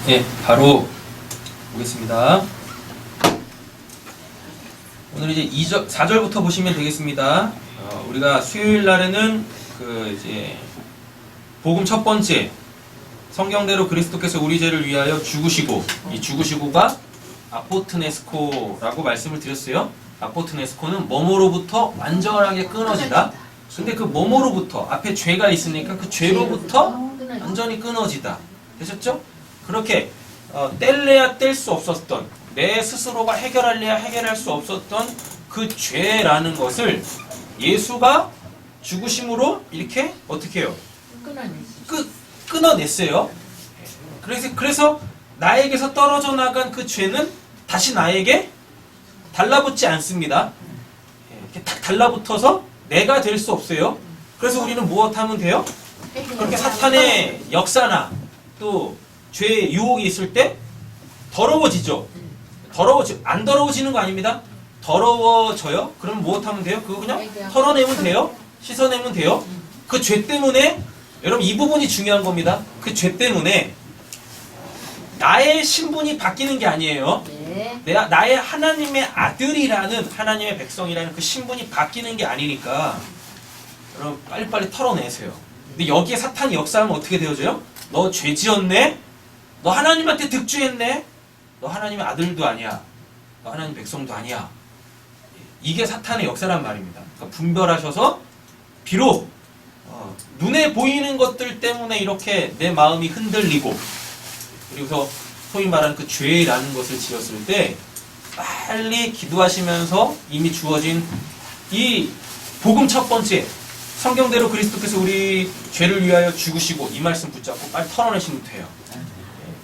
예, 바로 보겠습니다. 오늘 이제 4절부터 보시면 되겠습니다. 우리가 수요일 날에는 이제 복음 첫 번째 성경대로 그리스도께서 우리 죄를 위하여 죽으시고, 이 죽으시고가 아포트네스코라고 말씀을 드렸어요. 아포트네스코는 뭐뭐로부터 완전하게 끊어지다. 근데 그 뭐뭐로부터 앞에 죄가 있으니까 그 죄로부터 완전히 끊어지다. 되셨죠? 그렇게 뗄래야 뗄 수 없었던, 내 스스로가 해결할래야 해결할 수 없었던 그 죄라는 것을 예수가 죽으심으로 이렇게 어떻게 해요? 끊어냈어요. 그래서 나에게서 떨어져 나간 그 죄는 다시 나에게 달라붙지 않습니다. 이렇게 딱 달라붙어서 내가 될 수 없어요. 그래서 우리는 무엇하면 돼요? 그렇게 사탄의 역사나 또 죄의 유혹이 있을 때 더러워지죠. 안 더러워지는 거 아닙니다. 더러워져요. 그럼 무엇하면 돼요? 그거 그냥 털어내면 돼요. 씻어내면 돼요. 그 죄 때문에, 여러분 이 부분이 중요한 겁니다. 그 죄 때문에 나의 신분이 바뀌는 게 아니에요. 나의 하나님의 아들이라는, 하나님의 백성이라는 그 신분이 바뀌는 게 아니니까 여러분 빨리빨리 털어내세요. 근데 여기에 사탄이 역사하면 어떻게 되어져요? 너 죄 지었네? 너 하나님한테 득주했네? 너 하나님의 아들도 아니야. 너 하나님 백성도 아니야. 이게 사탄의 역사란 말입니다. 그러니까 분별하셔서 비록 눈에 보이는 것들 때문에 이렇게 내 마음이 흔들리고, 그리고서 소위 말하는 그 죄라는 것을 지었을 때 빨리 기도하시면서 이미 주어진 이 복음 첫 번째, 성경대로 그리스도께서 우리 죄를 위하여 죽으시고, 이 말씀 붙잡고 빨리 털어내시면 돼요.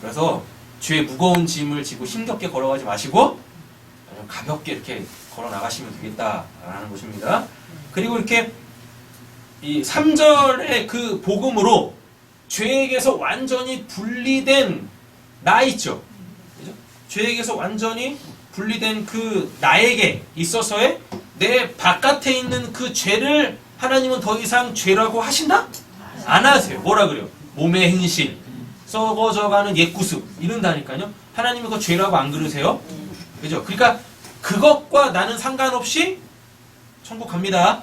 그래서 죄의 무거운 짐을 지고 힘겹게 걸어가지 마시고 가볍게 이렇게 걸어 나가시면 되겠다라는 것입니다. 그리고 이렇게 이 3절의 그 복음으로 죄에게서 완전히 분리된 나 있죠. 그죠? 죄에게서 완전히 분리된 그 나에게 있어서의 내 바깥에 있는 그 죄를 하나님은 더 이상 죄라고 하신다? 안 하세요. 뭐라 그래요? 몸의 행실, 썩어져가는 옛구습 이런다니까요. 하나님은 그거 죄라고 안 그러세요? 그죠? 그러니까 그것과 나는 상관없이 천국 갑니다.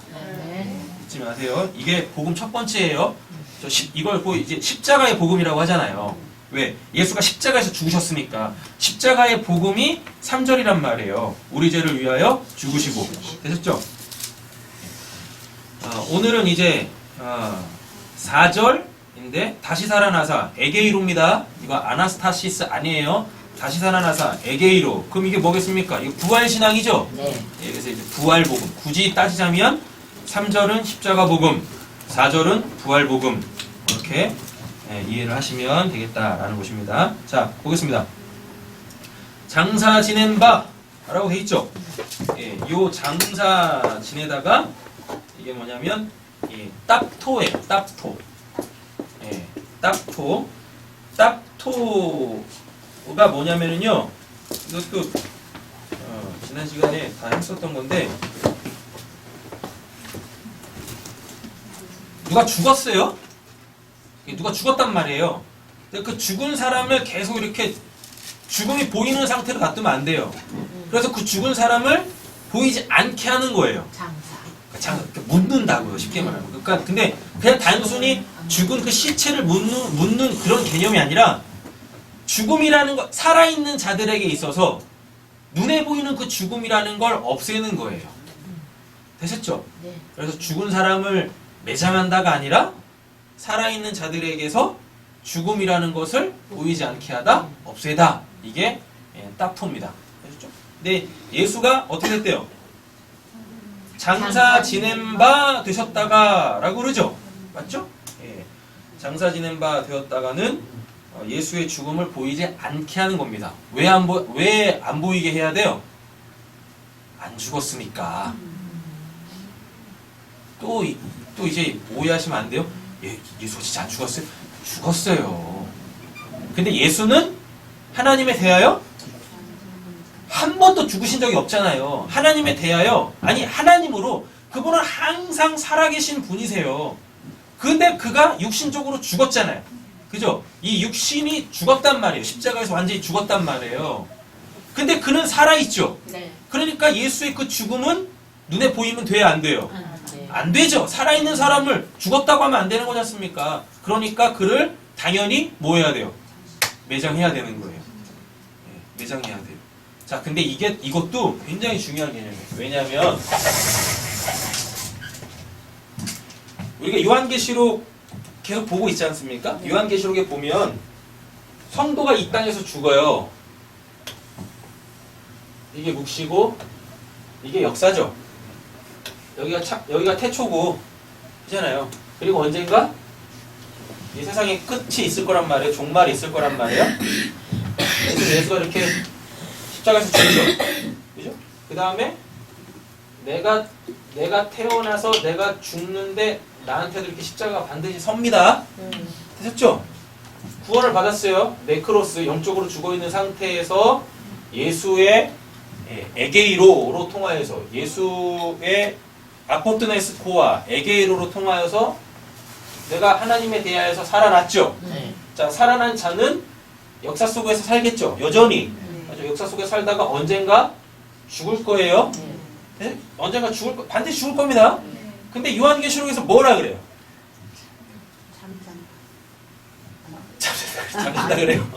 잊지 마세요. 이게 복음 첫 번째예요. 이걸 이제 십자가의 복음이라고 하잖아요. 왜? 예수가 십자가에서 죽으셨으니까. 십자가의 복음이 3절이란 말이에요. 우리 죄를 위하여 죽으시고. 되셨죠? 오늘은 이제 4절인데 다시 살아나사 에게이로입니다. 이거 아나스타시스 아니에요. 다시 살아나사 에게이로. 그럼 이게 뭐겠습니까? 이거 부활신앙이죠? 네. 그래서 이제 부활복음. 굳이 따지자면 3절은 십자가 복음, 4절은 부활복음. 이렇게 이해를 하시면 되겠다라는 것입니다. 자, 보겠습니다. 장사 지낸 바라고 돼 있죠? 요 장사 지내다가 이게 뭐냐면 딱토예요. 딱토. 딱토. 딱토가 뭐냐면은요. 이것도 지난 시간에 다 했었던 건데, 누가 죽었어요? 누가 죽었단 말이에요. 근데 그 죽은 사람을 계속 이렇게 죽음이 보이는 상태로 놔두면 안 돼요. 그래서 그 죽은 사람을 보이지 않게 하는 거예요. 묻는다고요. 쉽게 말하면. 그러니까 근데 그냥 단순히 죽은 그 시체를 묻는 그런 개념이 아니라, 죽음이라는 것, 살아있는 자들에게 있어서 눈에 보이는 그 죽음이라는 걸 없애는 거예요. 되셨죠? 네. 그래서 죽은 사람을 매장한다가 아니라 살아있는 자들에게서 죽음이라는 것을 보이지 않게 하다, 없애다. 이게 딱토입니다. 되셨죠? 근데 예수가 어떻게 됐대요? 장사 지낸 바 되셨다가 라고 그러죠? 맞죠? 장사 지낸 바 되었다가는 예수의 죽음을 보이지 않게 하는 겁니다. 왜 안 보이게 해야 돼요? 안 죽었으니까. 또 이제 오해하시면 안 돼요? 예수가 진짜 안 죽었어요? 죽었어요. 근데 예수는 하나님에 대하여 한 번도 죽으신 적이 없잖아요. 하나님에 대하여, 아니 하나님으로, 그분은 항상 살아계신 분이세요. 근데 그가 육신적으로 죽었잖아요. 그죠? 이 육신이 죽었단 말이에요. 십자가에서 완전히 죽었단 말이에요. 근데 그는 살아있죠. 네. 그러니까 예수의 그 죽음은 눈에 보이면 돼야 안 돼요? 네. 안 되죠. 살아있는 사람을 죽었다고 하면 안 되는 거지 않습니까? 그러니까 그를 당연히 뭐 해야 돼요? 매장해야 되는 거예요. 네, 매장해야 돼요. 자, 근데 이것도 굉장히 중요한 개념이에요. 왜냐하면 우리가 요한계시록 계속 보고 있지 않습니까? 네. 요한계시록에 보면 성도가 이 땅에서 죽어요. 이게 묵시고 이게 역사죠. 여기가 태초고 잖아요. 그리고 언젠가 이 세상에 끝이 있을 거란 말이에요. 종말이 있을 거란 말이에요. 그래서 예수가 이렇게 십자가에서 죽죠. 그죠? 그 다음에 내가 태어나서 내가 죽는데 나한테도 이렇게 십자가가 반드시 섭니다. 되셨죠? 구원을 받았어요. 네크로스, 영적으로 죽어있는 상태에서 예수의 에게이로로 통하여서 예수의 아포트네스코와 에게이로로 통하여서 내가 하나님에 대하여서 살아났죠. 네. 자, 살아난 자는 역사 속에서 살겠죠. 여전히. 네. 맞죠? 역사 속에 살다가 언젠가 죽을 거예요. 네. 네? 언젠가 반드시 죽을 겁니다. 근데 요한계시록에서 뭐라 그래요? 잠잔다 그래요.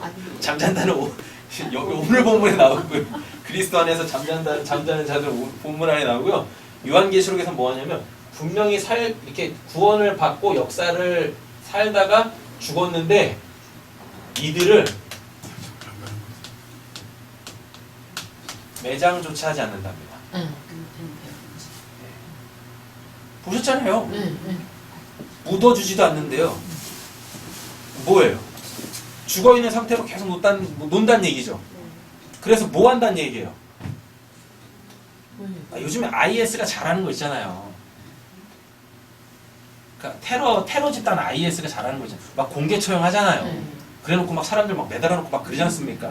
잠잔다는 오늘 본문에 나오고요. 그리스도 안에서 잠자는 자들 본문 안에 나오고요. 요한계시록에서 뭐 하냐면 분명히 이렇게 구원을 받고 역사를 살다가 죽었는데 이들을 매장조차 하지 않는답니다. 보셨잖아요. 묻어주지도 않는데요. 뭐예요? 죽어있는 상태로 계속 논다는 얘기죠. 그래서 뭐 한다는 얘기예요? 요즘에 IS가 잘하는 거 있잖아요. 그러니까 테러 집단 IS가 잘하는 거 있잖아요. 막 공개 처형하잖아요. 그래놓고 막 사람들 막 매달아놓고 막 그러지 않습니까?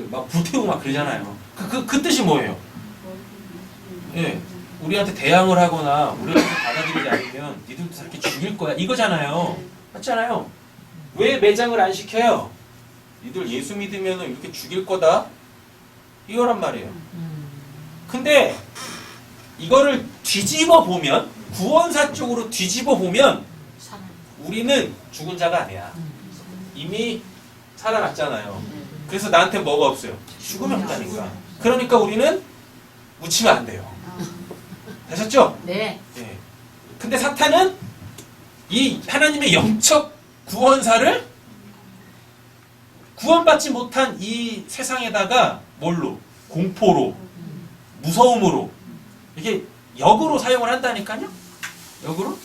막 불태우고 막 그러잖아요. 그 뜻이 뭐예요? 예, 우리한테 대항을 하거나 우리한테 받아들이지 않으면 니들도 다 이렇게 죽일 거야 이거잖아요. 맞잖아요. 왜 매장을 안 시켜요? 니들 예수 믿으면 이렇게 죽일 거다 이거란 말이에요. 근데 이거를 뒤집어 보면 구원사 쪽으로 뒤집어 보면 우리는 죽은 자가 아니야. 이미 살아났잖아요. 그래서 나한테 뭐가 없어요? 죽음이 없다니까. 그러니까 우리는 묻히면 안 돼요. 되셨죠? 네. 예. 근데 사탄은 이 하나님의 영적 구원사를 구원받지 못한 이 세상에다가 뭘로? 공포로, 무서움으로 이게 역으로 사용을 한다니까요? 역으로?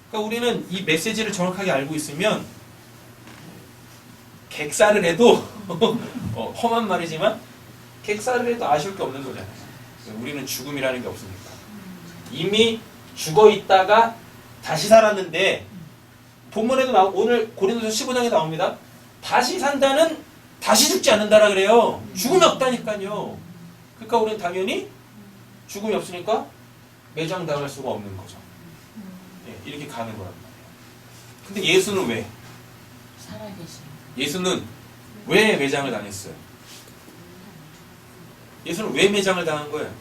그러니까 우리는 이 메시지를 정확하게 알고 있으면 객사를 해도 험한 말이지만 객사를 해도 아쉬울 게 없는 거잖아요. 우리는 죽음이라는 게 없으니까. 이미 죽어 있다가 다시 살았는데 본문에도 오늘 고린도서 15장에 나옵니다. 다시 산다는 다시 죽지 않는다라 그래요. 죽음이 없다니까요. 그러니까 우리는 당연히 죽음이 없으니까 매장당할 수가 없는 거죠. 네, 이렇게 가는 거란 말이에요. 근데 예수는 왜? 살아계신. 예수는 왜 매장을 당했어요? 예수는 왜 매장을 당한 거예요?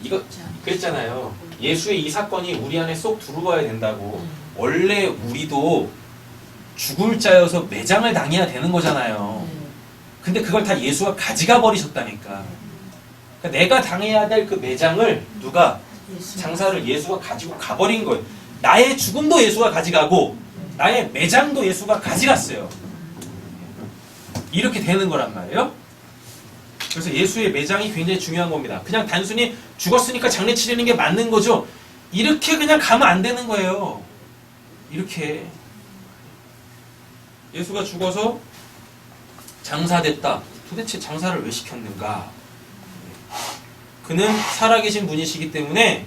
이거 그랬잖아요. 예수의 이 사건이 우리 안에 쏙 들어와야 된다고. 원래 우리도 죽을 자여서 매장을 당해야 되는 거잖아요. 근데 그걸 다 예수가 가져가 버리셨다니까. 그러니까 내가 당해야 될 그 매장을 누가 장사를 예수가 가지고 가버린 거예요. 나의 죽음도 예수가 가져가고 나의 매장도 예수가 가져갔어요. 이렇게 되는 거란 말이에요. 그래서 예수의 매장이 굉장히 중요한 겁니다. 그냥 단순히 죽었으니까 장례 치르는 게 맞는 거죠. 이렇게 그냥 가면 안 되는 거예요. 이렇게 예수가 죽어서 장사됐다. 도대체 장사를 왜 시켰는가? 그는 살아계신 분이시기 때문에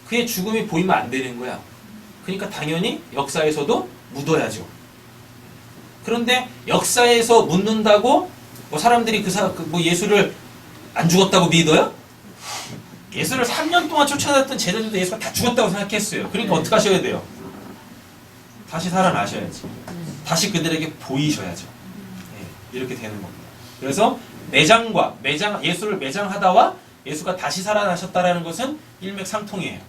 그의 죽음이 보이면 안 되는 거야. 그러니까 당연히 역사에서도 묻어야죠. 그런데 역사에서 묻는다고 뭐 사람들이 뭐 예수를 안 죽었다고 믿어요? 예수를 3년 동안 쫓아다녔던 제자들도 예수가 다 죽었다고 생각했어요. 그러니까 어떻게 하셔야 돼요? 다시 살아나셔야지. 다시 그들에게 보이셔야죠. 네, 이렇게 되는 겁니다. 그래서 예수를 매장하다와 예수가 다시 살아나셨다라는 것은 일맥상통이에요.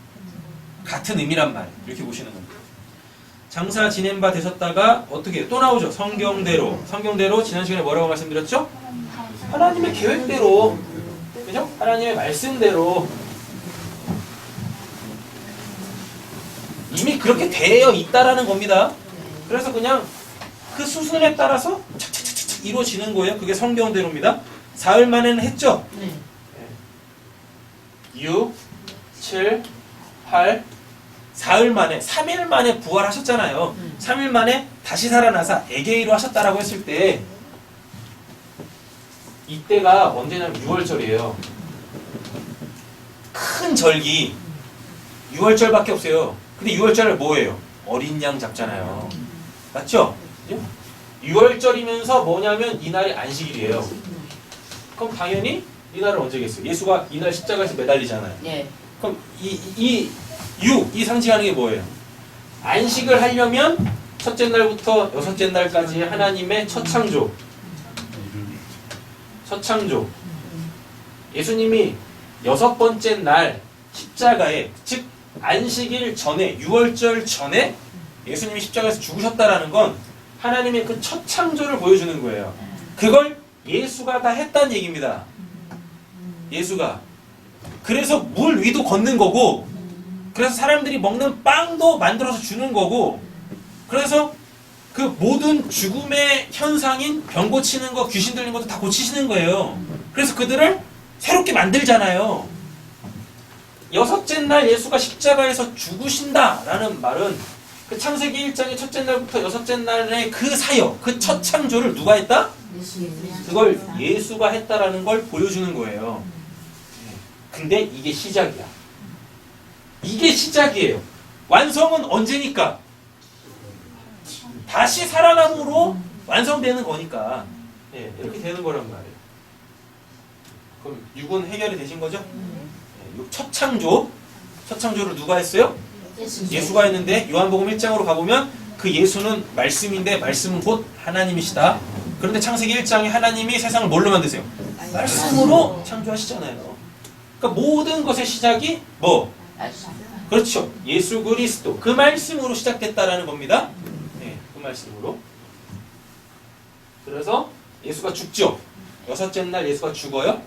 같은 의미란 말이에요. 이렇게 보시는 겁니다. 장사 지낸 바 되셨다가 어떻게 해요? 또 나오죠. 성경대로 지난 시간에 뭐라고 말씀드렸죠? 하나님의 계획대로, 그죠? 하나님의 말씀대로 이미 그렇게 되어 있다라는 겁니다. 그래서 그냥 그 수순에 따라서 착착착착 이루어지는 거예요. 그게 성경대로입니다. 사흘 만에는 했죠? 네. 6, 7, 8, 4일 만에, 3일 만에 부활하셨잖아요. 3일 만에 다시 살아나사 에게이로 하셨다라고 했을 때 이때가 언제냐면 6월절이에요. 큰 절기 6월절밖에 없어요. 근데 6월절 뭐예요? 어린 양 잡잖아요. 맞죠? 6월절이면서 뭐냐면 이날이 안식일이에요. 그럼 당연히 이날은 언제겠어요? 예수가 이날 십자가에서 매달리잖아요. 네. 그럼 이 상징하는 게 뭐예요? 안식을 하려면 첫째 날부터 여섯째 날까지 하나님의 첫 창조. 예수님이 여섯 번째 날 십자가에, 즉 안식일 전에, 6월절 전에 예수님이 십자가에서 죽으셨다라는 건 하나님의 그 첫 창조를 보여주는 거예요. 그걸 예수가 다 했다는 얘기입니다. 예수가. 그래서 물 위도 걷는 거고, 그래서 사람들이 먹는 빵도 만들어서 주는 거고, 그래서 그 모든 죽음의 현상인 병 고치는 거, 귀신 들리는 것도 다 고치시는 거예요. 그래서 그들을 새롭게 만들잖아요. 여섯째 날 예수가 십자가에서 죽으신다라는 말은 그 창세기 1장의 첫째 날부터 여섯째 날의 그 사역, 그 첫 창조를 누가 했다? 그걸 예수가 했다라는 걸 보여주는 거예요. 근데 이게 시작이야. 이게 시작이에요. 완성은 언제니까? 다시 살아남으로 완성되는 거니까. 예, 이렇게 되는 거란 말이에요. 그럼 6은 해결이 되신 거죠? 첫 창조를 누가 했어요? 예수가 했는데 요한복음 1장으로 가보면 그 예수는 말씀인데 말씀은 곧 하나님이시다. 그런데 창세기 1장에 하나님이 세상을 뭘로 만드세요? 말씀으로 창조하시잖아요. 그러니까 모든 것의 시작이 뭐? 그렇죠. 예수 그리스도. 그 말씀으로 시작됐다라는 겁니다. 네, 그 말씀으로. 그래서 예수가 죽죠. 여섯째 날 예수가 죽어요.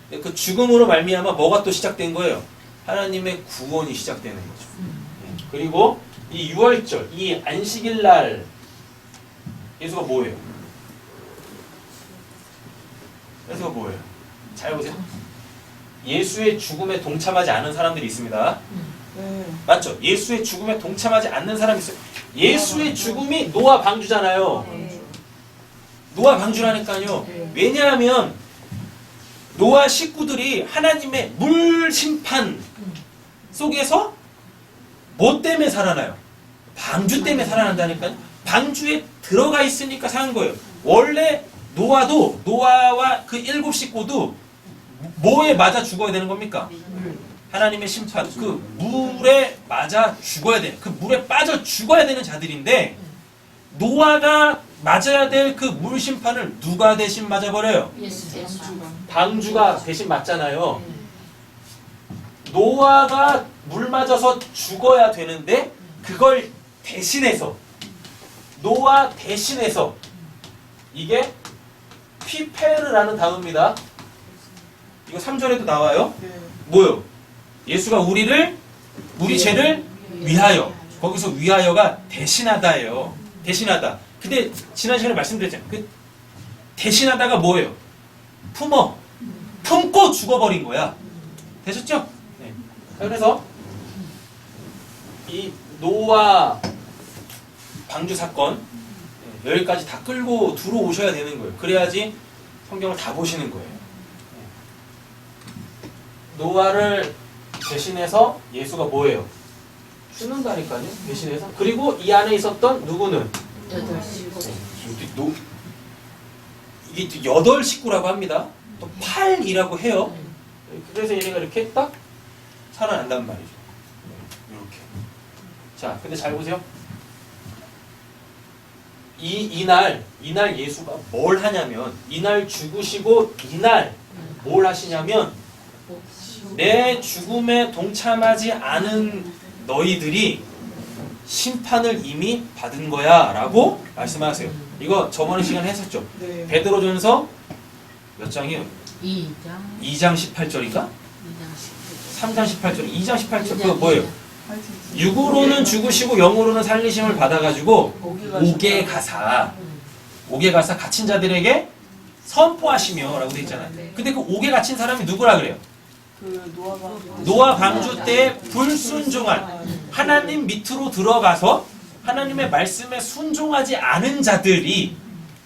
그 죽음으로 말미암아 뭐가 또 시작된 거예요? 하나님의 구원이 시작되는 거죠. 그리고 이 6월절, 이 안식일 날 예수가 뭐예요? 예수가 뭐예요? 잘 보세요. 예수의 죽음에 동참하지 않은 사람들이 있습니다. 맞죠? 예수의 죽음에 동참하지 않는 사람이 있어요. 예수의 죽음이 노아 방주잖아요. 노아 방주라니까요. 왜냐하면 노아 식구들이 하나님의 물 심판 속에서 뭐 때문에 살아나요? 방주 때문에 살아난다니까요. 방주에 들어가 있으니까 사는 거예요. 원래 노아와 그 7 식구도 뭐에 맞아 죽어야 되는 겁니까? 하나님의 심판, 그 물에 맞아 죽어야 돼. 그 물에 빠져 죽어야 되는 자들인데 노아가 맞아야 될 그 물 심판을 누가 대신 맞아버려요? 방주가 대신 맞잖아요. 노아가 물 맞아서 죽어야 되는데 그걸 대신해서, 노아 대신해서, 이게 피페르라는 단어입니다. 이거 3절에도 나와요. 뭐요? 예수가 우리 죄를 위하여. 거기서 위하여가 대신하다예요. 대신하다. 근데 지난 시간에 말씀드렸잖아요. 그 대신하다가 뭐예요? 품고 죽어버린 거야. 되셨죠? 네. 그래서 이 노아 방주 사건 여기까지 다 끌고 들어오셔야 되는 거예요. 그래야지 성경을 다 보시는 거예요. 노아를 대신해서 예수가 뭐예요? 죽는다니까요. 대신해서. 그리고 이 안에 있었던 누구는? 8시. 이게 8 식구라고 합니다. 또 8이라고 해요. 그래서 얘네가 이렇게 딱 살아난단 말이죠. 이렇게. 자, 근데 잘 보세요. 이날 예수가 뭘 하냐면, 이날 죽으시고, 이날 뭘 하시냐면, 내 죽음에 동참하지 않은 너희들이 심판을 이미 받은 거야 라고 말씀하세요. 이거 저번에 시간에 했었죠. 네. 베드로전서 몇 장이에요? 2장 2장 18절인가? 2장 3장 18절, 2장 18절 그거 뭐예요? 하여튼 육으로는 죽으시고 영으로는 살리심을 받아가지고 옥에 가사 갇힌 자들에게 선포하시며 라고 돼 있잖아요. 근데 그 옥에 갇힌 사람이 누구라 그래요? 그 노아 방주 때 불순종한 하나님 밑으로 들어가서 하나님의 말씀에 순종하지 않은 자들이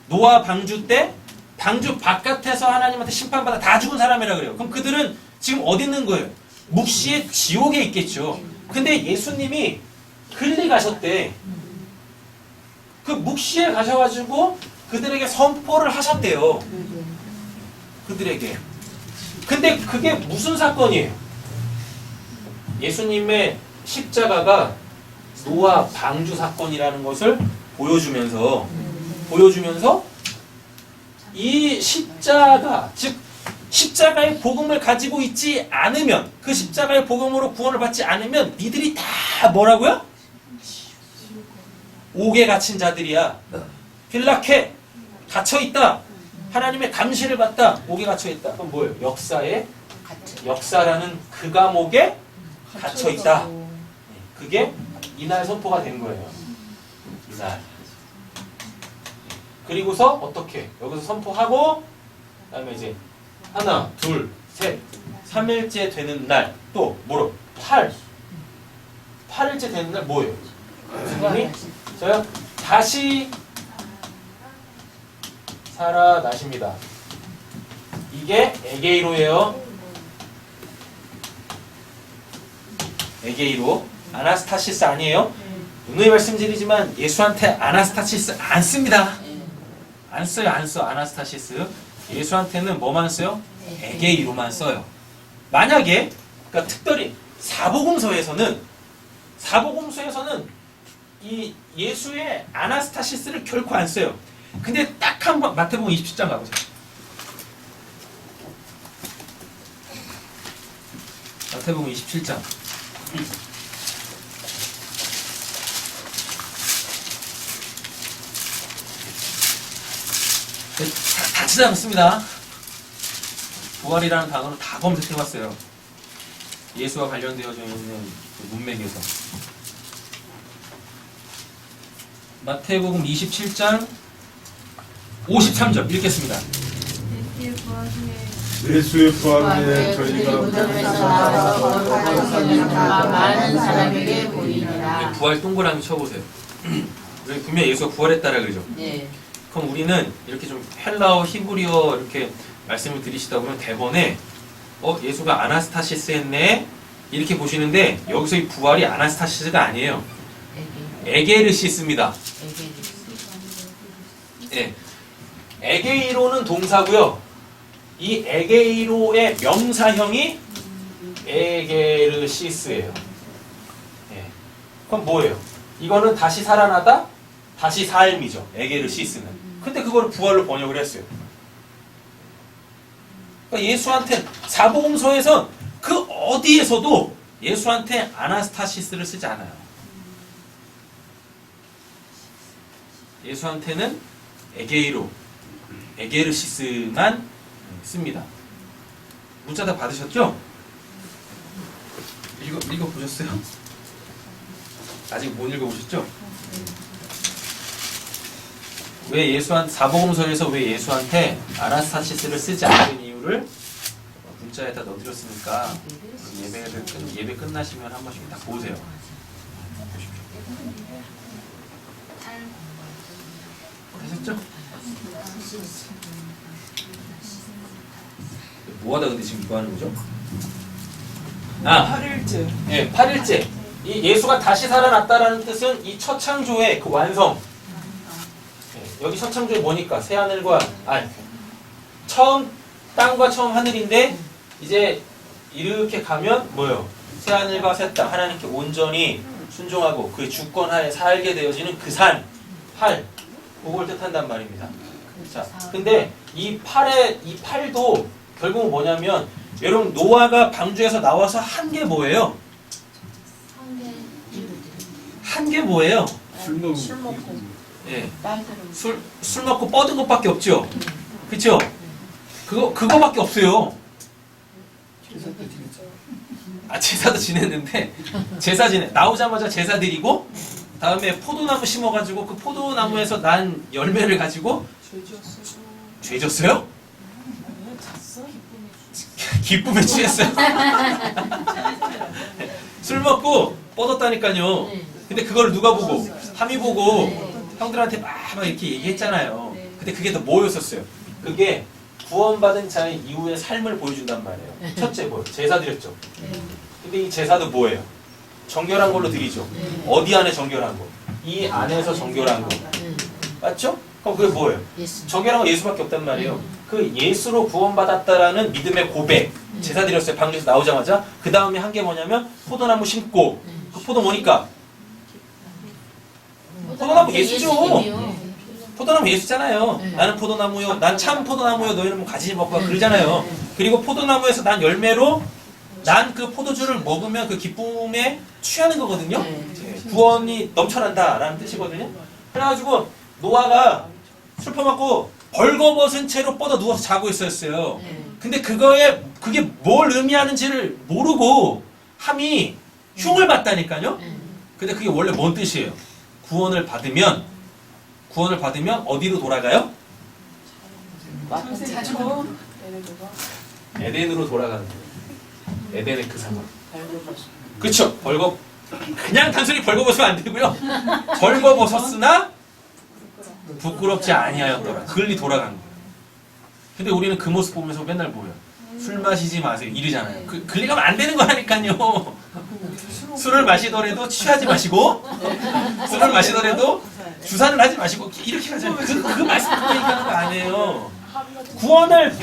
노아 방주 때 방주 바깥에서 하나님한테 심판받아 다 죽은 사람이라 그래요. 그럼 그들은 지금 어디 있는 거예요? 묵시의 지옥에 있겠죠. 근데 예수님이 글리 가셨대. 그 묵시에 가셔가지고 그들에게 선포를 하셨대요. 그들에게. 근데 그게 무슨 사건이에요? 예수님의 십자가가 노아 방주 사건이라는 것을 보여주면서 이 십자가, 즉 십자가의 복음을 가지고 있지 않으면, 그 십자가의 복음으로 구원을 받지 않으면 니들이 다 뭐라고요? 옥에 갇힌 자들이야. 필라케 갇혀있다. 하나님의 감시를 받다. 옥에 갇혀있다. 그럼 뭐예요? 역사라는 그 감옥에 갇혀있다. 그게 이날 선포가 된 거예요. 이날. 그리고서 어떻게? 여기서 선포하고 그 다음에 이제 하나, 둘, 셋, 3일째 되는 날 또 뭐로? 8일째 되는 날 뭐예요? 예수님이 저요 다시 살아나십니다. 이게 에게이로예요. 에게이로. 아나스타시스 아니에요? 누누이 말씀드리지만 예수한테 아나스타시스 안 씁니다. 안 써요. 안 써. 아나스타시스. 예수한테는 뭐만 써요? 에게이로만 써요. 만약에 그러니까 특별히 사복음서에서는 이 예수의 아나스타시스를 결코 안 써요. 근데 딱 한 번 마태복음 27장 가보세요. 마태복음 27장. 다 찾아봤습니다. 부활이라는 단어를 다 검색해봤어요. 예수와 관련되어져 있는 그 문맥에서. 마태복음 27장 53절 읽겠습니다. 예수의 부활 후에 저희가 무덤에서 나와서 많은 사람에게 보이니라. 부활 동그라미 쳐보세요. 우리 분명히 예수가 부활했다라 그러죠. 네. 그럼 우리는 이렇게 좀 헬라어, 히브리어 이렇게 말씀을 드리시다 보면 대번에 예수가 아나스타시스 했네 이렇게 보시는데 여기서 이 부활이 아나스타시스가 아니에요. 에게르시스입니다. 예. 에게이로는 동사고요. 이 에게이로의 명사형이 에게르시스예요. 예. 그럼 뭐예요? 이거는 다시 살아나다, 다시 삶이죠. 에게르시스는. 근데 그거를 부활로 번역을 했어요. 그러니까 예수한테 사복음서에선 그 어디에서도 예수한테 아나스타시스를 쓰지 않아요. 예수한테는 에게이로, 에게르시스만 씁니다. 문자 다 받으셨죠? 읽어보셨어요? 아직 못 읽어보셨죠? 왜 사복음서에서 왜 예수한테 아나스타시스를 쓰지 않은 이유를 문자에다 넣어드렸으니까 예배 끝나시면 한 번씩 다 보세요. 하셨죠? 뭐하다 근데 지금 이거 하는 거죠? 8일째. 예, 8일째. 이 예수가 다시 살아났다라는 뜻은 이 첫 창조의 그 완성. 예, 여기 첫 창조의 뭐니까? 새하늘과 처음 땅과 처음 하늘인데 이제 이렇게 가면 뭐요? 새하늘과 새 땅 하나님께 온전히 순종하고 그의 주권하에 살게 되어지는 그 산, 팔, 그걸 뜻한단 말입니다. 자, 근데 이 팔도 결국은 뭐냐면 여러분 노아가 방주에서 나와서 한 게 뭐예요? 한 게 뭐예요? 술 먹고 술 먹고 예, 딸들은 술 먹고 뻗은 것밖에 없죠. 그렇죠? 그거밖에 없어요. 아, 제사도 지냈는데 나오자마자 제사 드리고 다음에 포도나무 심어가지고 그 포도나무에서 난 열매를 가지고 죄 졌어요? 기쁨에 취했어요. 술 먹고 뻗었다니까요. 근데 그걸 누가 보고? 함이 보고 형들한테 막 이렇게 얘기했잖아요. 근데 그게 더 뭐였었어요? 그게 구원받은 자의 이후의 삶을 보여준단 말이에요. 첫째 뭐예요? 제사 드렸죠. 근데 이 제사도 뭐예요? 정결한 걸로 드리죠. 어디 안에 정결한 거? 이 안에서 정결한 거. 맞죠? 그럼 그게 뭐예요? 정결한 건 예수밖에 없단 말이에요. 그 예수로 구원받았다라는 믿음의 고백. 제사 드렸어요. 방에서 나오자마자. 그 다음에 한 게 뭐냐면 포도나무 심고. 그 포도 뭐니까? 포도나무 예수죠. 포도나무 예수잖아요. 나는 포도나무요. 난 참 포도나무요. 너희는 뭐 가지지 먹고 그러잖아요. 그리고 포도나무에서 난 열매로 난 그 포도주를 먹으면 그 기쁨에 취하는 거거든요. 구원이 넘쳐난다라는 뜻이거든요. 그래가지고 노아가 술 퍼먹고 벌거벗은 채로 뻗어 누워서 자고 있었어요. 근데 그게 뭘 의미하는지를 모르고 함이 흉을 봤다니까요. 근데 그게 원래 뭔 뜻이에요? 구원을 받으면 어디로 돌아가요? 에덴으로 돌아가는 거예요. 에덴의 그 상황. 그쵸? 그냥 단순히 벌거벗으면 안 되고요. 벌거벗었으나 부끄럽지 아니하였더라. 그걸리 돌아간 거예요. 근데 우리는 그 모습 보면서 맨날 뭐예요? 술 마시지 마세요. 이러잖아요. 그리 가면 안 되는 거라니까요. 술을 마시더라도 취하지 마시고, 술을 마시더라도 주사를 하지 마시고, 이렇게 하잖아요. 그 말씀 듣고 얘기하는 거 아니에요. 구원을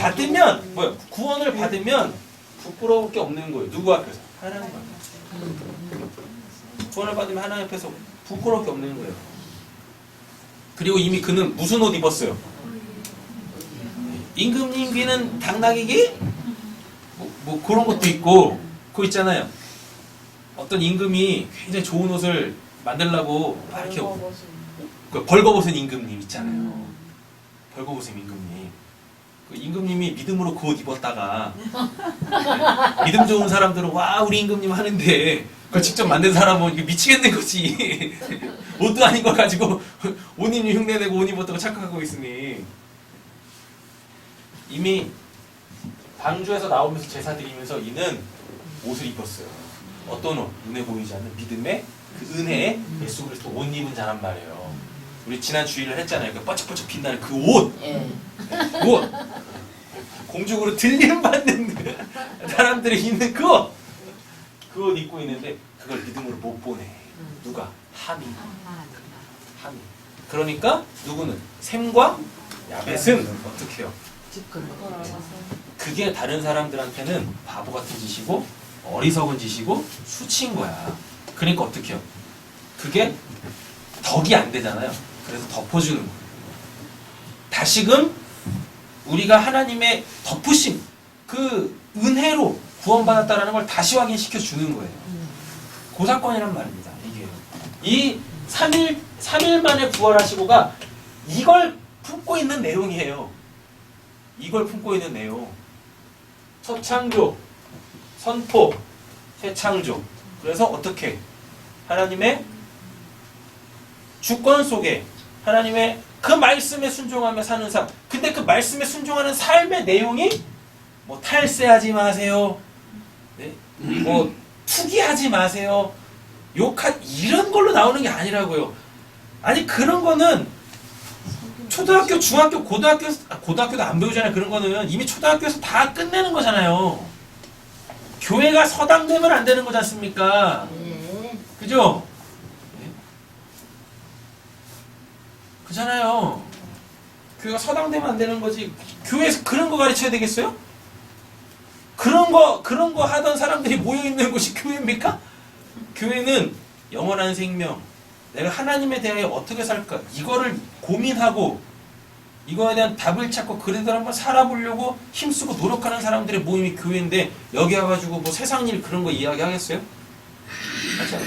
받으면 부끄러울 게 없는 거예요. 누구 앞에서? 하나님 앞에서. 구원을 받으면 하나님 앞에서 부끄러울 게 없는 거예요. 그리고 이미 그는 무슨 옷 입었어요? 임금님 귀는 당나귀기? 뭐 그런 것도 있고 그거 있잖아요. 어떤 임금이 굉장히 좋은 옷을 만들려고 막 이렇게 벌거벗은 임금님 있잖아요. 벌거벗은 임금님. 그 임금님이 믿음으로 그 옷 입었다가 믿음 좋은 사람들은 와 우리 임금님 하는데 그걸 직접 만든 사람은 이게 미치겠는 거지. 옷도 아닌 거 가지고 옷 입니 흉내내고 옷 입었다고 착각하고 있으니 이미 방주에서 나오면서 제사 드리면서 이는 옷을 입었어요. 어떤 옷? 눈에 보이지 않는 믿음의 그 은혜에 예수 그리스도 옷 입은 자란 말이에요. 우리 지난 주일을 했잖아요. 그 뻐쩍뻐쩍 빛나는 그 옷. 옷. 공중으로 들림 받는 사람들이 입는 그 옷. 그 옷 입고 있는데 그걸 믿음으로 못 보내. 누가? 함이. 그러니까 누구는? 셈과 야벳은 어떻게 해요? 그게 다른 사람들한테는 바보 같은 짓이고 어리석은 짓이고 수치인 거야. 그러니까 어떻게 해요? 그게 덕이 안 되잖아요. 그래서 덮어주는 거예요. 다시금 우리가 하나님의 덮으심, 그 은혜로 구원받았다라는 걸 다시 확인시켜 주는 거예요. 그 사건이란 말입니다. 이게 이 3일 만에 부활하시고가 이걸 품고 있는 내용이에요. 이걸 품고 있는 내용. 첫 창조, 선포, 새 창조. 그래서 어떻게? 하나님의 주권 속에 하나님의 그 말씀에 순종하며 사는 삶. 근데 그 말씀에 순종하는 삶의 내용이 뭐 탈세하지 마세요. 네? 뭐 투기하지 마세요. 이런 걸로 나오는 게 아니라고요. 아니 그런 거는 초등학교, 중학교, 고등학교도 안 배우잖아요. 그런 거는 이미 초등학교에서 다 끝내는 거잖아요. 교회가 서당되면 안 되는 거지 않습니까? 그죠? 그잖아요. 교회가 서당되면 안 되는 거지. 교회에서 그런 거 가르쳐야 되겠어요? 그런 그런 거 하던 사람들이 모여 있는 곳이 교회입니까? 교회는 영원한 생명, 내가 하나님에 대하여 어떻게 살까 이거를 고민하고 이거에 대한 답을 찾고 그래도 한번 살아보려고 힘쓰고 노력하는 사람들의 모임이 교회인데 여기 와가지고 뭐 세상 일 그런 거 이야기하겠어요? 맞잖아.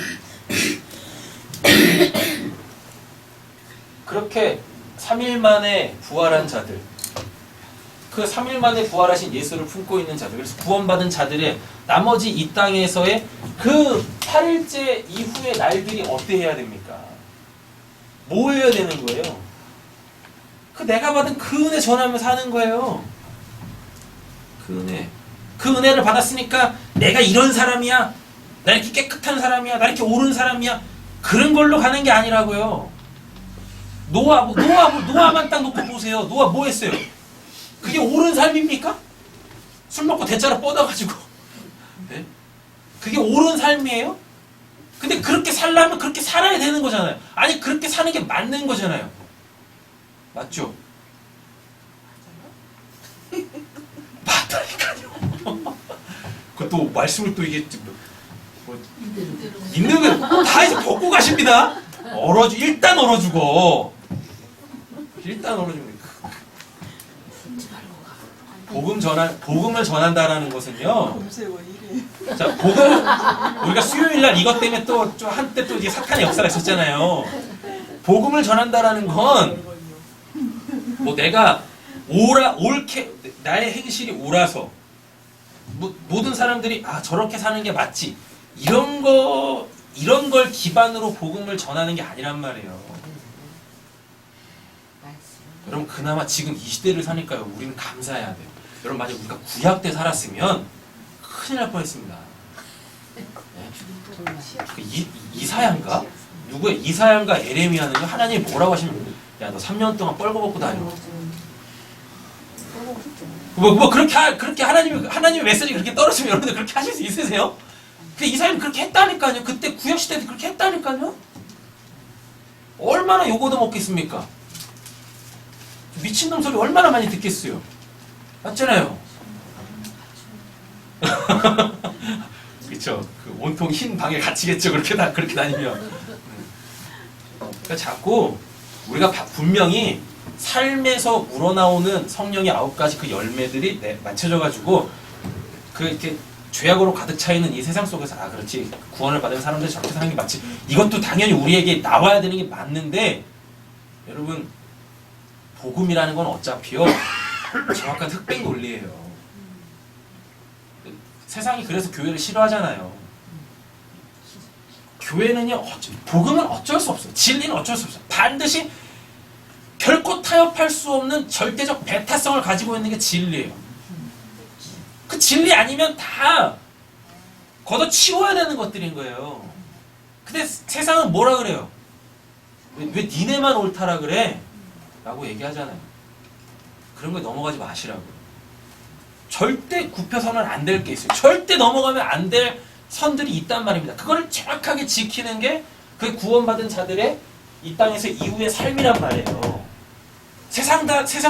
그렇게 3일 만에 부활한 자들, 그 3일 만에 부활하신 예수를 품고 있는 자들, 그래서 구원받은 자들의 나머지 이 땅에서의 그 8일째 이후의 날들이 어때야 됩니까? 뭐 해야 되는 거예요? 그 내가 받은 그 은혜 전하면서 하는 거예요. 그 은혜를 받았으니까 내가 이런 사람이야, 나 이렇게 깨끗한 사람이야, 나 이렇게 옳은 사람이야, 그런 걸로 가는 게 아니라고요. 노아만 딱 놓고 보세요. 노아 뭐 했어요? 그게 옳은 삶입니까? 술 먹고 대자로 뻗어가지고. 네? 그게 옳은 삶이에요? 근데 그렇게 살려면 그렇게 살아야 되는 거잖아요. 아니 그렇게 사는 게 맞는 거잖아요. 맞죠? 맞다니까요. 그것도 말씀을 또 이게 뭐 있는 거 다 이제 벗고 가십니다. 일단 얼어주고. 일단 얼어주고. 복음을 전한다라는 것은요. 자, 우리가 수요일 날 이것 때문에 또 한때 또 이제 사탄의 역사가 있었잖아요. 복음을 전한다라는 건 뭐 내가 옳게 나의 행실이 옳아서 모든 사람들이 저렇게 사는 게 맞지 이런 걸 기반으로 복음을 전하는 게 아니란 말이에요. 여러분 그나마 지금 이 시대를 사니까요. 우리는 감사해야 돼요. 여러분 만약 우리가 구약 때 살았으면 큰일 날 뻔했습니다. 네? 이사야인가? 누구의 이사야인가 에레미야는요. 하나님이 뭐라고 하시면 야 너 3년 동안 뻘거벗고 다녀. 뭐 그렇게 하나님의 메시지 그렇게 떨어지면 여러분들 그렇게 하실 수 있으세요? 근데 이사야는 그렇게 했다니까요. 그때 구약 시대 때 그렇게 했다니까요. 얼마나 욕 얻어먹겠습니까? 미친놈 소리 얼마나 많이 듣겠어요. 맞잖아요. 그쵸. 그 온통 흰 방에 갇히겠죠. 그렇게 다니면. 그러니까 자꾸 우리가 분명히 삶에서 우러나오는 성령의 9가지 그 열매들이 맞춰져가지고 이렇게 죄악으로 가득 차 있는 이 세상 속에서 그렇지 구원을 받은 사람들이 저렇게 사는 게 맞지. 이것도 당연히 우리에게 나와야 되는 게 맞는데 여러분 복음이라는 건 어차피요 정확한 흑백 논리예요. 세상이 그래서 교회를 싫어하잖아요. 교회는요 복음은 어쩔 수 없어요. 진리는 어쩔 수 없어요. 반드시 결코 타협할 수 없는 절대적 배타성을 가지고 있는 게 진리예요. 그 진리 아니면 다 걷어치워야 되는 것들인 거예요. 근데 세상은 뭐라 그래요? 왜 니네만 옳다라 그래? 라고 얘기하잖아요. 그런 거에 넘어가지 마시라고요. 절대 굽혀서는 안 될 게 있어요. 절대 넘어가면 안 될 선들이 있단 말입니다. 그걸 정확하게 지키는 게 그 구원받은 자들의 이 땅에서 이후의 삶이란 말이에요. 세상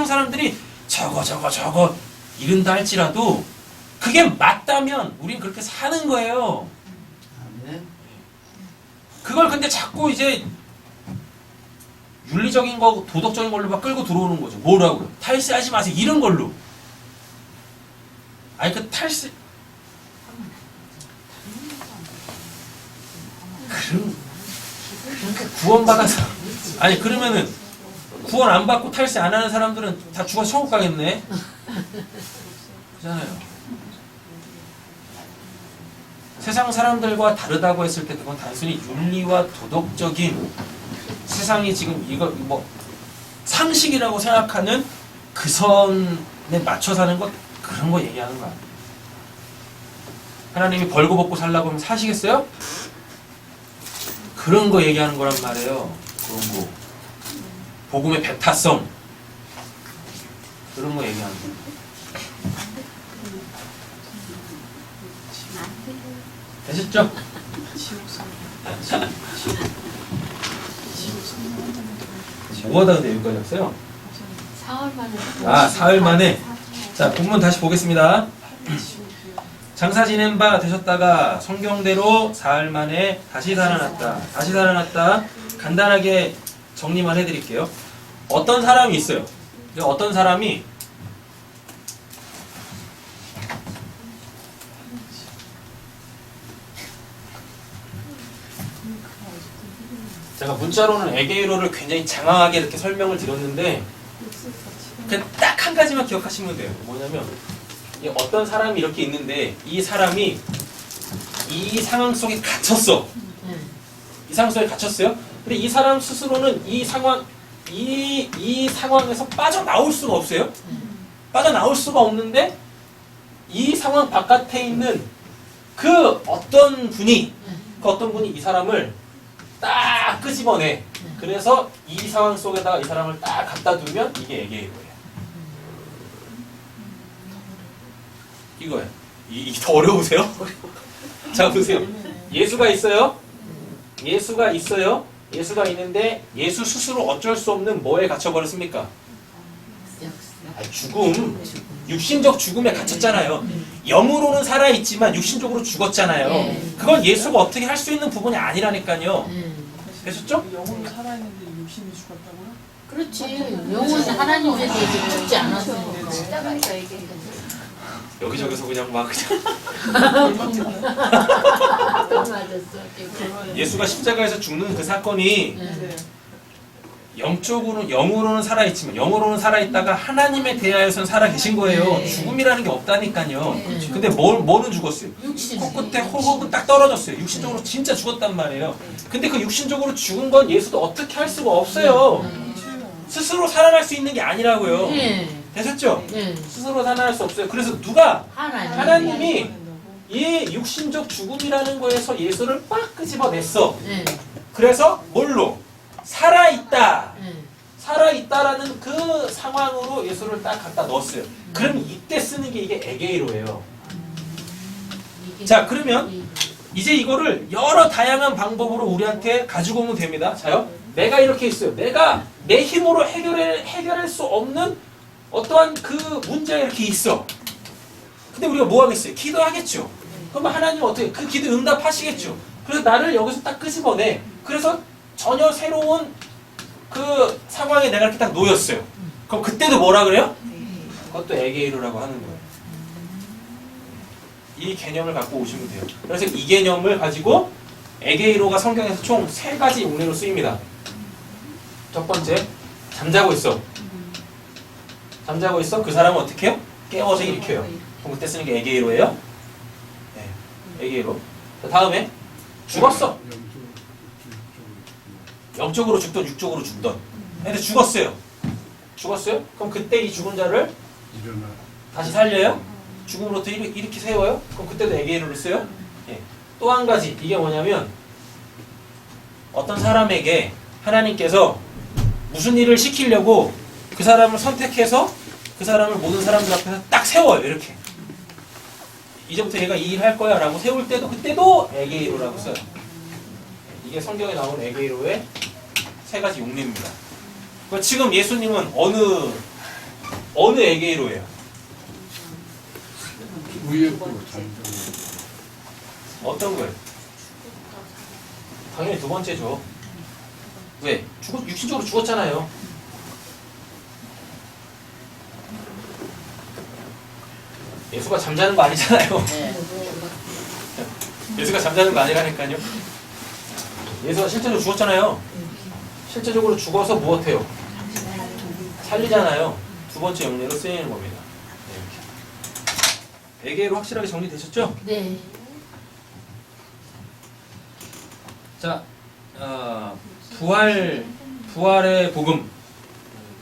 사람들이 저거 이른다 할지라도 그게 맞다면 우린 그렇게 사는 거예요. 그걸 근데 자꾸 이제 윤리적인 거, 도덕적인 걸로 막 끌고 들어오는 거죠. 뭐라고요? 탈세하지 마세요. 이런 걸로. 아니 그 탈세 구원받아서 아니 그러면은 구원 안 받고 탈세 안 하는 사람들은 다 죽어서 천국 가겠네. 그렇잖아요. 세상 사람들과 다르다고 했을 때 그건 단순히 윤리와 도덕적인 세상이 지금 이거 뭐 상식이라고 생각하는 그 선에 맞춰 사는 것 그런 거 얘기하는 거야. 하나님이 벌거벗고 살라고 하면 사시겠어요? 그런 거 얘기하는 거란 말이에요. 그런 거. 복음의 배타성. 그런 거 얘기하는 거. 되셨죠? 뭐 하다 근데 여기까지 왔어요? 4월 만에. 사흘 만에. 자, 본문 다시 보겠습니다. 장사 지낸 바 되셨다가 성경대로 사흘 만에 다시 살아났다. 다시 살아났다. 간단하게 정리만 해드릴게요. 어떤 사람이 있어요. 어떤 사람이 제가 문자로는 에게이로를 굉장히 장황하게 이렇게 설명을 드렸는데 그냥 딱 한 가지만 기억하시면 돼요. 뭐냐면 이 어떤 사람이 이렇게 있는데 이 사람이 이 상황 속에 갇혔어. 이 상황 속에 갇혔어요. 근데 이 사람 스스로는 이 상황에서 빠져나올 수가 없어요. 빠져나올 수가 없는데 이 상황 바깥에 있는 그 어떤 분이 이 사람을 딱 끄집어내. 그래서 이 상황 속에다가 이 사람을 딱 갖다 두면 이게 에게이로예요. 이거예요. 이게 더 어려우세요? 자, 보세요. 예수가 있어요. 예수가 있어요. 예수가 있는데 예수 스스로 어쩔 수 없는 뭐에 갇혀버렸습니까? 죽음. 육신적 죽음에 갇혔잖아요. 영으로는 살아있지만 육신적으로 죽었잖아요. 그건 예수가 어떻게 할 수 있는 부분이 아니라니까요. 되셨죠? 영혼이 살아있는데 육신이 죽었다고요? 그렇지. 영혼은 하나님에 대해 죽지 않았으니까. 십자가에서 얘기했는데. 여기저기서 그냥 막 맞았어. 예수가 십자가에서 죽는 그 사건이 네. 영으로는 살아있지만 영으로는 살아있다가 하나님에 대하여서는 살아계신 거예요. 네. 죽음이라는 게 없다니까요. 네. 근데 뭐는 죽었어요? 육신. 코끝에 호흡은 딱 떨어졌어요. 육신적으로 진짜 죽었단 말이에요. 근데 그 육신적으로 죽은 건 예수도 어떻게 할 수가 없어요. 스스로 살아날 수 있는 게 아니라고요. 네. 되셨죠? 네. 스스로 살아날 수 없어요. 그래서 누가 하나님이 네. 이 육신적 죽음이라는 거에서 예수를 빡 끄집어냈어. 네. 그래서 뭘로? 살아있다. 네. 살아있다라는 그 상황으로 예수를 딱 갖다 넣었어요. 그럼 이때 쓰는 게 이게 에게이로예요. 자, 그러면 이제 이거를 여러 다양한 방법으로 우리한테 가지고 오면 됩니다. 자요. 내가 이렇게 있어요. 내가 내 힘으로 해결할 수 없는 어떠한 그 문제가 이렇게 있어. 근데 우리가 뭐 하겠어요? 기도하겠죠. 그러면 하나님 어떻게 그 기도 응답하시겠죠. 그래서 나를 여기서 딱 끄집어내. 그래서 전혀 새로운 그 상황에 내가 이렇게 딱 놓였어요. 그럼 그때도 뭐라 그래요? 그것도 에게이로라고 하는 거예요. 이 개념을 갖고 오시면 돼요. 그래서 이 개념을 가지고 에게이로가 성경에서 총 3가지 용례로 쓰입니다. 첫 번째, 잠자고 있어. 잠자고 있어? 그 사람은 어떻게 해요? 깨워서 일으켜요. 그럼 그때 쓰는 게 에게이로예요. 네, 에게이로. 다음에 죽었어. 영적으로 죽던 육적으로 죽던. 근데 죽었어요. 죽었어요? 그럼 그때 이 죽은 자를 다시 살려요? 죽음으로부터 이렇게 세워요? 그럼 그때도 에게이로를 써요? 예. 또 한 가지, 이게 뭐냐면 어떤 사람에게 하나님께서 무슨 일을 시키려고 그 사람을 선택해서 그 사람을 모든 사람들 앞에서 딱 세워요. 이렇게. 이제부터 얘가 이 일 할 거야 라고 세울 때도 그때도 에게이로라고 써요. 이게 성경에 나온 에게이로의 3가지 용례입니다. 지금 예수님은 어느 에게이로예요? 위에 거 잠깐. 어떤 거예요? 당연히 2번째죠. 왜? 육신적으로 죽었잖아요. 예수가 잠자는 거 아니잖아요. 예수가 잠자는 거 아니라니까요. 예수가 실제로 죽었잖아요. 실제적으로 죽어서 무엇해요? 살리잖아요. 2번째 용례로 쓰이는 겁니다. 네, 에게이로 확실하게 정리되셨죠? 네. 자, 부활의 복음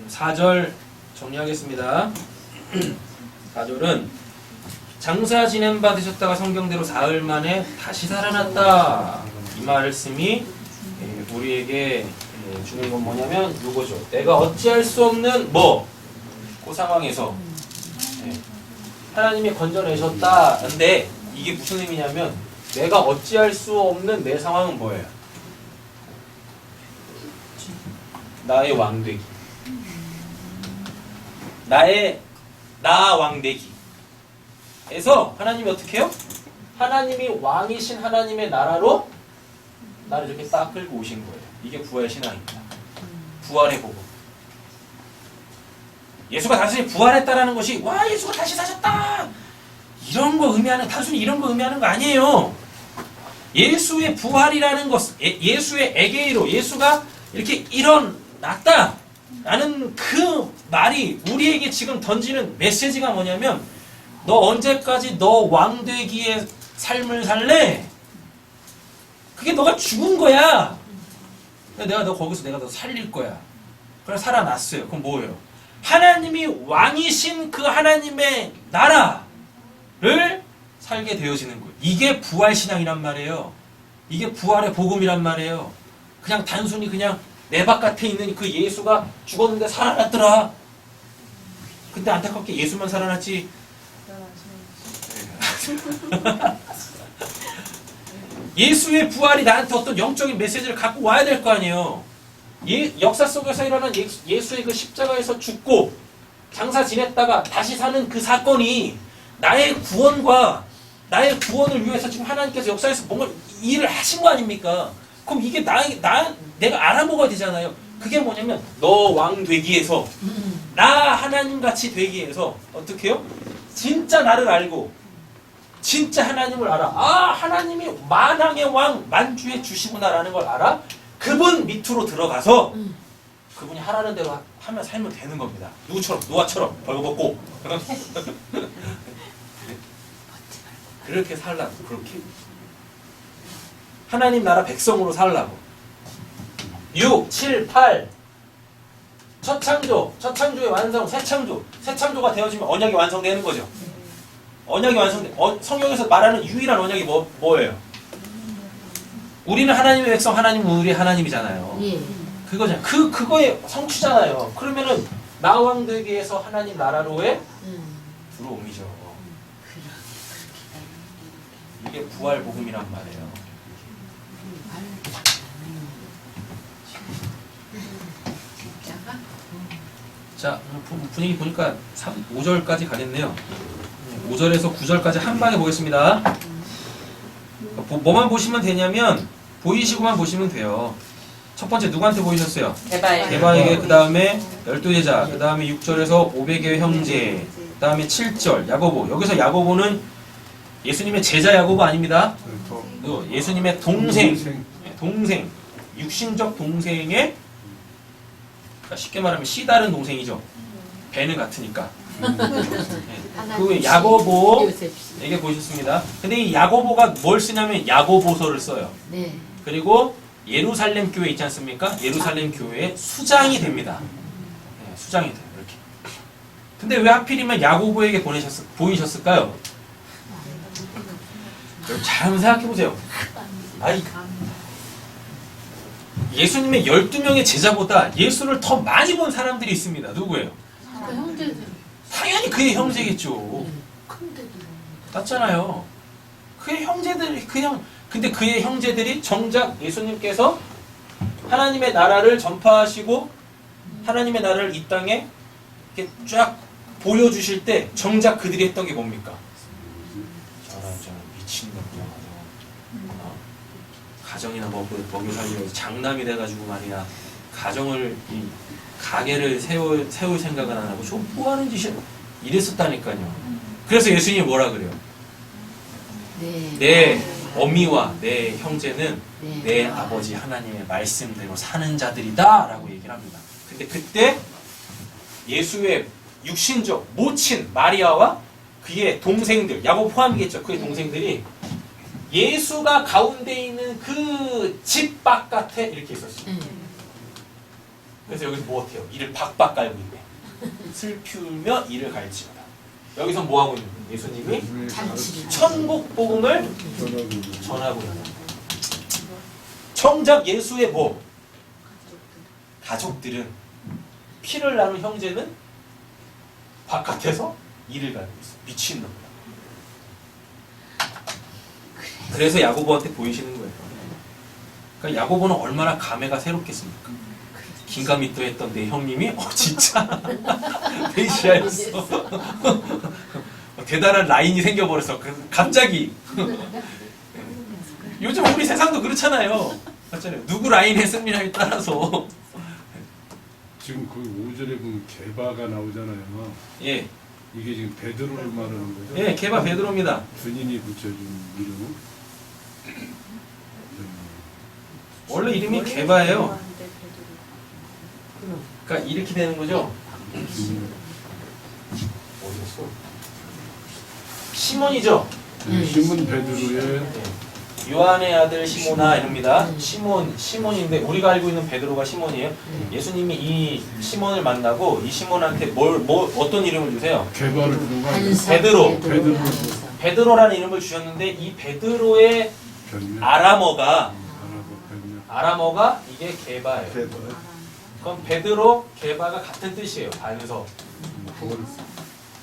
4절 정리하겠습니다. 4절은 장사 지낸 바 되셨다가 성경대로 사흘 만에 다시 살아났다. 이 말씀이 우리에게 주는 건 뭐냐면 이거죠. 내가 어찌할 수 없는 그 상황에서 하나님이 건져내셨다. 근데 이게 무슨 의미냐면 내가 어찌할 수 없는 내 상황은 뭐예요? 나의 왕되기. 나 왕되기. 에서 하나님이 어떻게 해요? 하나님이 왕이신 하나님의 나라로 나를 이렇게 딱 끌고 오신 거예요. 이게 부활 신앙입니다. 부활의 복음. 예수가 단순히 부활했다라는 것이 와 예수가 다시 사셨다 이런 거 의미하는 단순히 이런 거 의미하는 거 아니에요. 예수의 부활이라는 것, 예수의 에게이로 예수가 이렇게 일어났다 라는 그 말이 우리에게 지금 던지는 메시지가 뭐냐면 너 언제까지 너 왕되기의 삶을 살래? 그게 너가 죽은 거야. 내가 너 거기서 내가 너 살릴 거야. 그래 살아났어요. 그럼 뭐예요? 하나님이 왕이신 그 하나님의 나라를 살게 되어지는 거예요. 이게 부활신앙이란 말이에요. 이게 부활의 복음이란 말이에요. 그냥 단순히 그냥 내 바깥에 있는 그 예수가 죽었는데 살아났더라. 근데 안타깝게 예수만 살아났지. 예수의 부활이 나한테 어떤 영적인 메시지를 갖고 와야 될 거 아니에요. 역사 속에서 일어난 예수의 그 십자가에서 죽고 장사 지냈다가 다시 사는 그 사건이 나의 구원과 나의 구원을 위해서 지금 하나님께서 역사에서 뭔가 일을 하신 거 아닙니까? 그럼 이게 내가 알아먹어야 되잖아요. 그게 뭐냐면 너 왕 되기에서 나 하나님 같이 되기에서 어떻게 해요? 진짜 나를 알고 진짜 하나님을 알아. 아 하나님이 만왕의 왕 만주의 주시구나라는 걸 알아. 그분 밑으로 들어가서 그분이 하라는 대로 하면 살면 되는 겁니다. 누구처럼? 노아처럼 벌거벗고 그렇게 살라고. 그렇게 하나님 나라 백성으로 살라고. 6, 7, 8 첫 창조의 완성, 새 창조가 되어지면 언약이 완성되는 거죠. 언약이 완성돼. 성경에서 말하는 유일한 언약이 뭐예요? 우리는 하나님의 백성, 하나님은 우리 하나님이잖아요. 예. 그거잖아요. 그거의 성취잖아요. 그러면은 나왕 되기 위해서 하나님 나라로의 들어옴이죠. 이게 부활 복음이란 말이에요. 자, 분위기 보니까 5절까지 가겠네요. 5절에서 9절까지 한 방에 보겠습니다. 뭐만 보시면 되냐면 보이시고만 보시면 돼요. 첫 번째 누구한테 보이셨어요? 대바에게, 그 다음에 12제자, 그 다음에 6절에서 500의 형제, 그 다음에 7절 야고보. 여기서 야고보는 예수님의 제자 야고보 아닙니다. 예수님의 동생, 육신적 동생의, 그러니까 쉽게 말하면 씨 다른 동생이죠. 배는 같으니까. 그 야고보에게 보셨습니다. 근데 이 야고보가 뭘 쓰냐면 야고보서를 써요. 네. 그리고 예루살렘 교회 있지 않습니까? 예루살렘 교회의 수장이 됩니다. 네, 수장이 돼요. 이렇게. 근데 왜 하필이면 야고보에게 보이셨을까요? 여러분 잘 한번 생각해 보세요. 예수님의 12명의 제자보다 예수를 더 많이 본 사람들이 있습니다. 누구예요? 그 형제들. 당연히 그의 형제겠죠. 맞잖아요. 그의 형제들이 근데 그의 형제들이 정작 예수님께서 하나님의 나라를 전파하시고 하나님의 나라를 이 땅에 이렇게 쫙 보여주실 때 정작 그들이 했던 게 뭡니까? 저런 미친놈이야. 가정이나 먹여 살리려고 장남이 돼가지고 말이야. 가게를 세울 생각은 안 하고 좀 뭐하는 짓이야. 이랬었다니까요. 그래서 예수님이 뭐라 그래요? 내 어미와 내 형제는 내 아버지 하나님의 말씀대로 사는 자들이다 라고 얘기를 합니다. 근데 그때 예수의 육신적 모친 마리아와 그의 동생들, 야고보 포함이겠죠. 그의 동생들이 예수가 가운데 있는 그 집 바깥에 이렇게 있었어요. 그래서 여기서 뭐 어때요? 이를 박박 깔고 있네. 슬프며 이를 갈지어다. 여기서 뭐 하고 있는 거예요? 예수님이 천국 복음을 전하고 있는 거예요. 정작 예수의 가족들은 피를 나눈 형제는 바깥에서 일을 가고 있어. 미친놈이야. 그래서 야고보한테 보이시는 거예요. 그러니까 야고보는 얼마나 감회가 새롭겠습니까? 긴가민도 했던 내 형님이 진짜 메시아였어. 대단한 라인이 생겨버려서 갑자기 요즘 우리 세상도 그렇잖아요. 맞잖아요. 누구 라인에 승리냐에 따라서 지금 그 5절에 보면 개바가 나오잖아요. 예, 이게 지금 베드로를 말하는 거죠? 예, 개바 베드로입니다. 군인이 붙여준 이름. 원래 이름이 개바예요. 그러니까 이렇게 되는 거죠. 어디였어? 시몬이죠. 시몬 베드로의 요한의 아들 시모나 이럽니다. 시몬인데 우리가 알고 있는 베드로가 시몬이에요. 예수님이 이 시몬을 만나고 이 시몬한테 어떤 이름을 주세요? 개바를 주는 거 아니에요? 베드로. 반석. 베드로라는 이름을 주셨는데 이 베드로의 별명. 아람어가 별명. 이게 개바예요. 개바. 그럼 베드로, 개바가 같은 뜻이에요. 반석.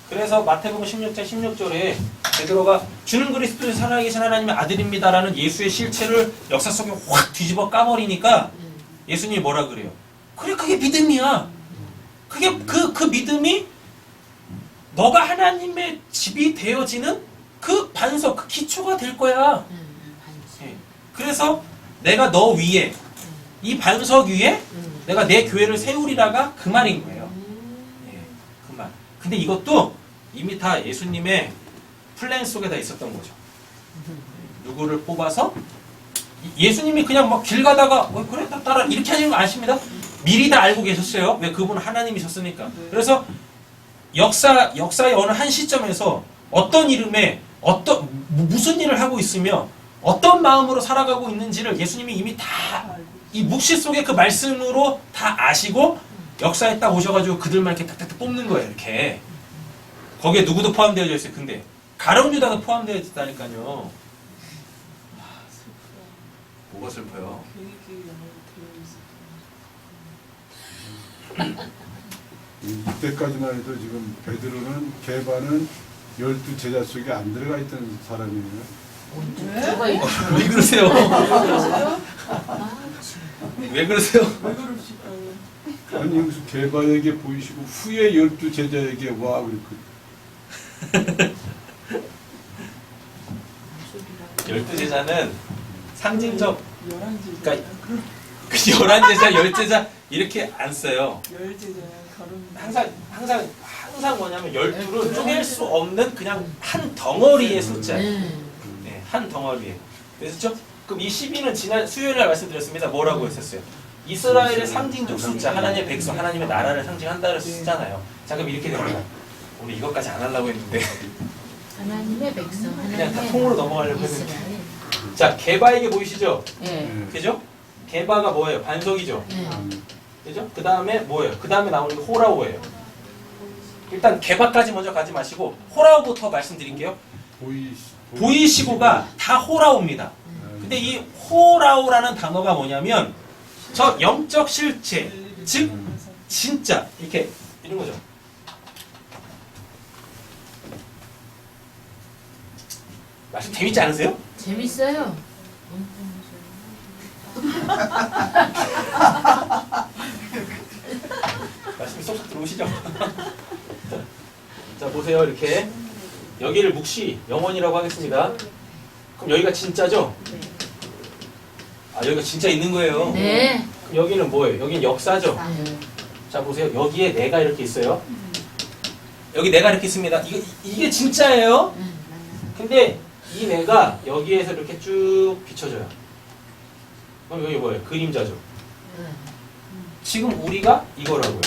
그래서 마태복음 16장 16절에 베드로가 주는 그리스도의 살아계신 하나님의 아들입니다라는 예수의 실체를 역사 속에 확 뒤집어 까버리니까 예수님이 뭐라 그래요? 그래, 그게 믿음이야. 그게 그 믿음이 너가 하나님의 집이 되어지는 그 반석, 그 기초가 될 거야. 예. 그래서 내가 너 위에 이 반석 위에 내가 내 교회를 세우리라가 그 말인 거예요. 예, 그 말. 근데 이것도 이미 다 예수님의 플랜 속에 다 있었던 거죠. 누구를 뽑아서 예수님이 그냥 막 길 가다가 그래 나 따라 이렇게 하시는 거 아십니다? 미리 다 알고 계셨어요. 왜? 그분은 하나님이셨으니까. 그래서 역사의 어느 한 시점에서 어떤 이름에 무슨 일을 하고 있으며 어떤 마음으로 살아가고 있는지를 예수님이 이미 다 이 묵시 속에 그 말씀으로 다 아시고 역사에 딱 오셔가지고 그들만 이렇게 탁탁탁 뽑는 거예요. 이렇게 거기에 누구도 포함되어 있어요. 근데 가룟 유다도 포함되어 있다니까요. 뭐가 슬퍼요? 이때까지만 해도 지금 베드로는 개바는 12 제자 속에 안 들어가 있던 사람이에요. 왜 그러세요? 왜 그러세요? 왜 그러실까요? 아니 여기서 개바에게 보이시고 후에 12 제자에게 와 그랬거든. 12제자는 상징적, 11제자. 그러니까 그 11제자, 10제자 이렇게 안 써요. 10제자 항상 뭐냐면 12를 쪼갤 수 없는 그냥 한 덩어리의 숫자예요. 네, 한 덩어리에. 그래서 그럼 이 12는 지난 수요일에 말씀드렸습니다. 뭐라고 했었어요? 이스라엘의 상징적 숫자, 하나님의 백성, 하나님의 나라를 상징한다는 숫자잖아요. 자, 그럼 이렇게 됩니다. 우리 이것까지 안 하려고 했는데 하나님의 백성, 그냥 다 하나님의 통으로 넘어가려고 했는데. 이스라엘. 자, 개바에게 보이시죠? 예. 그죠? 개바가 뭐예요? 반석이죠. 예. 그죠? 그 다음에 뭐예요? 그 다음에 나오는 게 호라우예요. 일단 개바까지 먼저 가지 마시고 호라우부터 말씀드릴게요. 보이시고가 다 호라우입니다. 근데 이 호라우라는 단어가 뭐냐면 저 영적 실체, 즉 진짜 이렇게 이런 거죠. 말씀 재밌지 않으세요? 재밌어요. 말씀이 쏙쏙 들어오시죠? 자 보세요. 이렇게 여기를 묵시 영원이라고 하겠습니다. 그럼 여기가 진짜죠? 아 여기가 진짜 있는 거예요. 네. 그럼 여기는 뭐예요? 여기는 역사죠? 네. 자 보세요. 여기에 내가 이렇게 있어요. 여기 내가 이렇게 있습니다. 이게 진짜예요. 근데 이 내가 여기에서 이렇게 쭉 비춰져요. 그럼 여기 뭐예요? 그림자죠. 지금 우리가 이거라고요.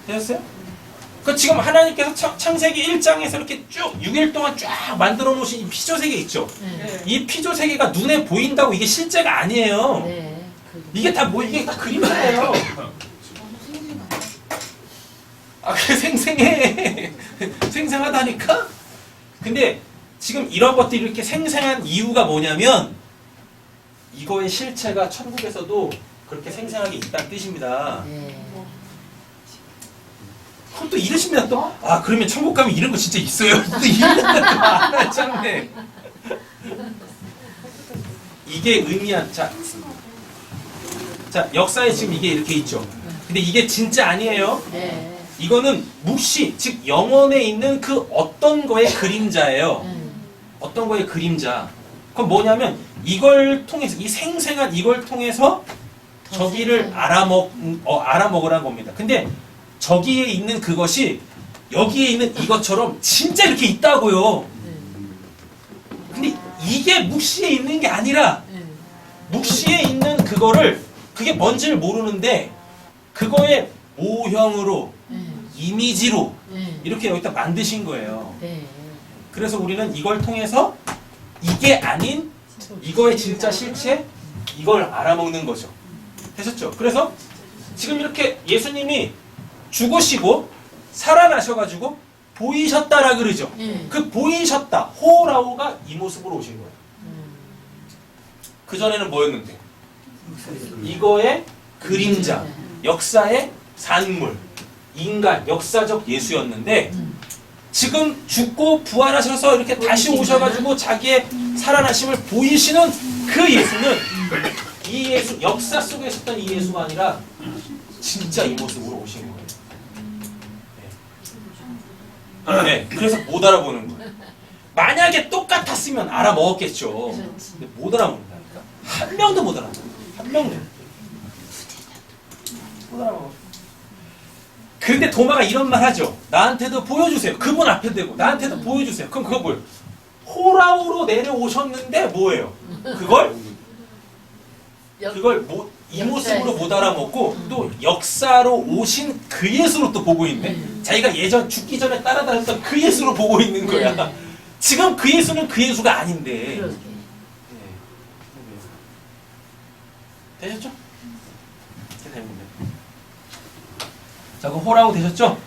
되셨어요? 그 지금 하나님께서 창세기 1장에서 이렇게 쭉 6일 동안 쫙 만들어 놓으신 이 피조세계 있죠? 네. 이 피조세계가 눈에 보인다고 이게 실제가 아니에요. 네. 이게 다 이게 다 그림자예요. 아, 그게 생생해. 생생하다니까? 근데 지금 이런 것들이 이렇게 생생한 이유가 뭐냐면 이거의 실체가 천국에서도 그렇게 생생하게 있다는 뜻입니다. 네. 그럼 또 이러십니다 또? 아 그러면 천국 가면 이런 거 진짜 있어요. 또 이런 거안 참네. 이게 의미한 자 역사에 지금 이게 이렇게 있죠. 근데 이게 진짜 아니에요. 네. 이거는 묵시, 즉 영혼에 있는 그 어떤 거의 그림자예요. 어떤 거의 그림자. 그건 뭐냐면 이걸 통해서 이 생생한 이걸 통해서 저기를 알아먹으라는 겁니다. 근데 저기에 있는 그것이 여기에 있는 이것처럼 진짜 이렇게 있다고요. 근데 이게 묵시에 있는 게 아니라 묵시에 있는 그거를 그게 뭔지를 모르는데 그거의 모형으로 이미지로 이렇게 여기다 만드신 거예요. 네. 그래서 우리는 이걸 통해서 이게 아닌 이거의 진짜 실체 이걸 알아먹는 거죠. 되셨죠? 그래서 지금 이렇게 예수님이 죽으시고 살아나셔가지고 보이셨다라 그러죠. 그 보이셨다 호라우가 이 모습으로 오신 거예요. 그 전에는 뭐였는데? 이거의 그림자, 역사의 산물, 인간, 역사적 예수였는데 지금 죽고 부활하셔서 이렇게 다시 오셔가지고 자기의 살아나심을 보이시는 그 예수는 이 예수, 역사 속에 있었던 이 예수가 아니라 진짜 이 모습으로 오신 거예요. 네, 그래서 못 알아보는 거예요. 만약에 똑같았으면 알아먹었겠죠. 근데 못 알아먹는다니까. 한 명도 못 알아먹어요. 한 명도. 못 알아먹어요. 근데 도마가 이런 말 하죠. 나한테도 보여주세요. 그분 앞에 대고 나한테도 보여주세요. 그럼 그거 뭐예요? 호라우로 내려오셨는데 뭐예요? 그걸 이 모습으로 못 알아먹고 또 역사로 오신 그 예수로 또 보고 있네. 자기가 예전 죽기 전에 따라다녔던 그 예수로 보고 있는 거야. 지금 그 예수는 그 예수가 아닌데. 되셨죠? 이렇게 됩니다. 자, 그럼 호라우 되셨죠?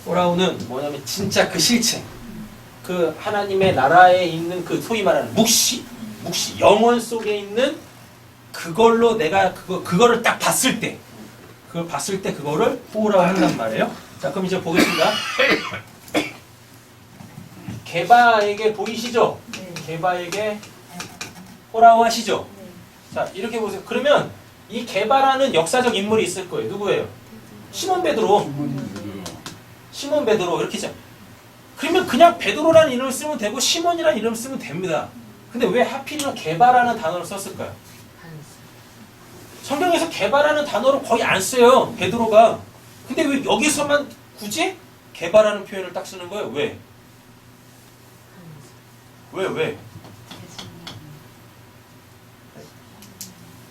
호라우는 뭐냐면 진짜 그 실체, 그 하나님의 나라에 있는 그 소위 말하는 묵시, 영혼 속에 있는 그걸로 내가 그거를 딱 봤을 때, 그걸 봤을 때 그거를 호라우 한단 말이에요. 자, 그럼 이제 보겠습니다. 게바에게 보이시죠? 게바에게 호라우 하시죠? 자, 이렇게 보세요. 그러면 이 게바라는 역사적 인물이 있을 거예요. 누구예요? 시몬 베드로. 시몬 베드로 이렇게 자. 그러면 그냥 베드로라는 이름을 쓰면 되고 시몬이라는 이름을 쓰면 됩니다. 근데 왜 하필이면 게바라는 단어를 썼을까요? 성경에서 게바라는 단어를 거의 안 써요. 베드로가. 근데 왜 여기서만 굳이 게바라는 표현을 딱 쓰는 거예요? 왜? 왜?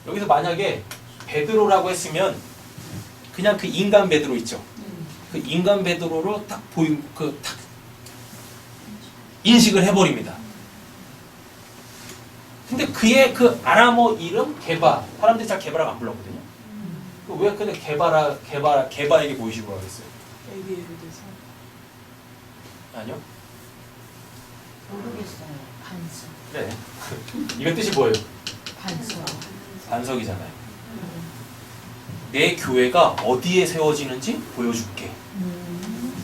여기서 만약에 베드로라고 했으면 그냥 그 인간 베드로 있죠. 그 인간 베드로로 딱 딱 인식을 해버립니다. 근데 그의 그 아람어 이름 게바, 사람들이 잘 게바라고 안 불렀거든요. 왜 근데 게바에게 보이시고 하겠어요? ABA로 돼서. 아니요. 모르겠어요. 반석. 그래. 이거 뜻이 뭐예요? 반석. 반석이잖아요. 내 교회가 어디에 세워지는지 보여줄게.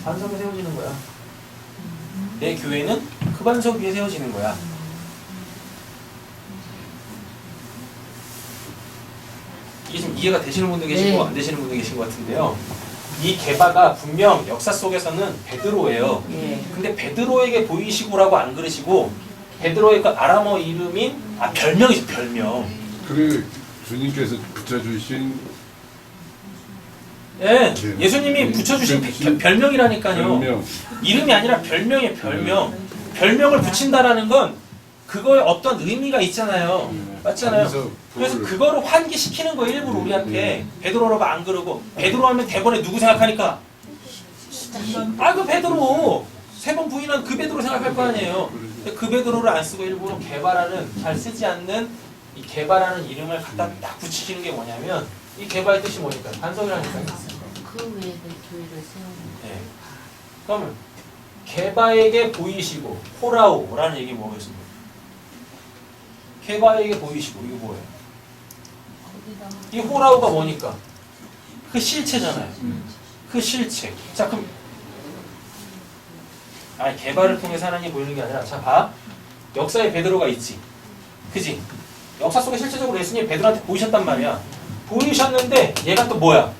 반석에 세워지는 거야. 내 교회는 그 반석 위에 세워지는 거야. 이게 좀 이해가 되시는 분도 계시고 안 되시는 분도 계신 것 같은데요. 이 게바가 분명 역사 속에서는 베드로예요. 근데 베드로에게 보이시고라고 안 그러시고 베드로의 그 아람어 이름인 별명이죠, 별명. 그래 주님께서 붙여주신 예, 예수님이 붙여주신 별명이라니까요. 별명. 이름이 아니라 별명이에요, 별명. 별명을 붙인다라는 건 그거에 어떤 의미가 있잖아요. 맞잖아요. 그래서 그거를 환기시키는 거예요, 일부러 우리한테. 베드로라고 안 그러고. 베드로 하면 대번에 누구 생각하니까? 그 베드로. 세 번 부인한 그 베드로 생각할 거 아니에요. 근데 그 베드로를 안 쓰고 일부러 게바라는 잘 쓰지 않는 이 게바라는 이름을 갖다 딱 붙이시는 게 뭐냐면 이 게바의 뜻이 뭐니까? 반석이라니까요. 그 외에 교회를 세우는 네. 그러면 게바에게 보이시고 호라우라는 얘기 뭐겠습니까? 게바에게 보이시고 이거 뭐예요? 이 호라우가 뭐니까? 그 실체잖아요. 그 실체. 자 그럼 게바를 통해서 하나님이 보이는 게 아니라 자 봐. 역사에 베드로가 있지. 그지? 역사 속에 실제적으로 예수님이 베드로한테 보이셨단 말이야. 보이셨는데 얘가 또 뭐야?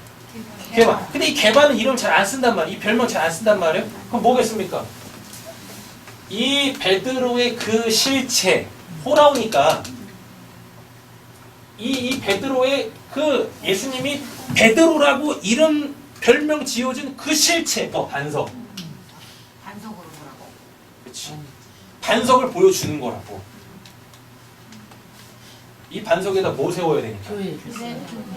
개바. 근데 이 개바는 이름 잘 안 쓴단 말이에요. 이 별명 잘 안 쓴단 말이에요. 그럼 뭐겠습니까? 이 베드로의 그 실체, 호라우니까 이 베드로의 그 예수님이 베드로라고 이름 별명 지어준 그 실체, 반석. 반성으로 뭐라고? 그렇지. 반석을 보여주는 거라고. 이 반석에다 뭐 세워야 되니까? 교회.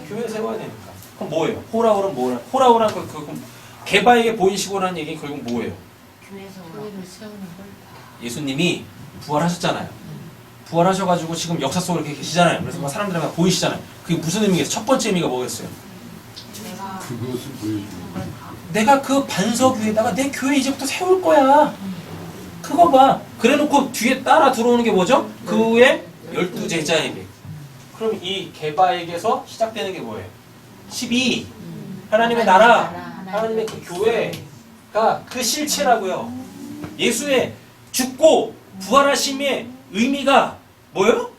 교회 세워야 되니까. 그럼 뭐예요? 호라우는 뭐라? 호라우란 그 개바에게 보이시고라는 얘기 결국 뭐예요? 교회를 세우는 걸 봐. 예수님이 부활하셨잖아요. 부활하셔가지고 지금 역사 속에 이렇게 계시잖아요. 그래서 막 사람들에게 막 보이시잖아요. 그게 무슨 의미겠어요? 첫 번째 의미가 뭐겠어요? 내가 그것을 보여주는 거예요. 내가 그 반석 위에다가 내 교회 이제부터 세울 거야. 그거 봐. 그래놓고 뒤에 따라 들어오는 게 뭐죠? 그 후에 12제자에게. 그럼 이 개바에게서 시작되는 게 뭐예요? 12. 하나님의 나라, 하나님의 그 교회가 그 실체라고요. 예수의 죽고 부활하심의 의미가 뭐예요?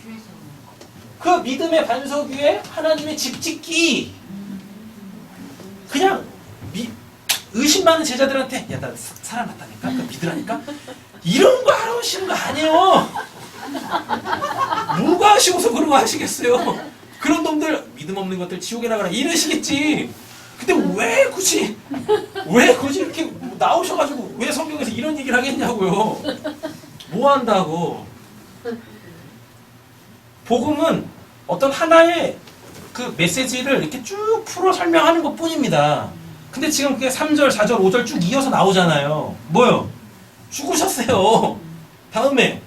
교회 세우는 거. 그 믿음의 반석 위에 하나님의 집 짓기. 그냥 의심 많은 제자들한테 야, 나 살아났다니까? 그 믿으라니까? 이런 거 하러 오시는 거 아니에요. 뭐가 하시고서 그런 거 하시겠어요? 그런 놈들 믿음 없는 것들 지옥에 나가라 이러시겠지. 근데 왜 굳이 이렇게 나오셔가지고 왜 성경에서 이런 얘기를 하겠냐고요. 뭐 한다고. 복음은 어떤 하나의 그 메시지를 이렇게 쭉 풀어 설명하는 것 뿐입니다. 근데 지금 그게 3절, 4절, 5절 쭉 이어서 나오잖아요. 뭐요? 죽으셨어요. 다음에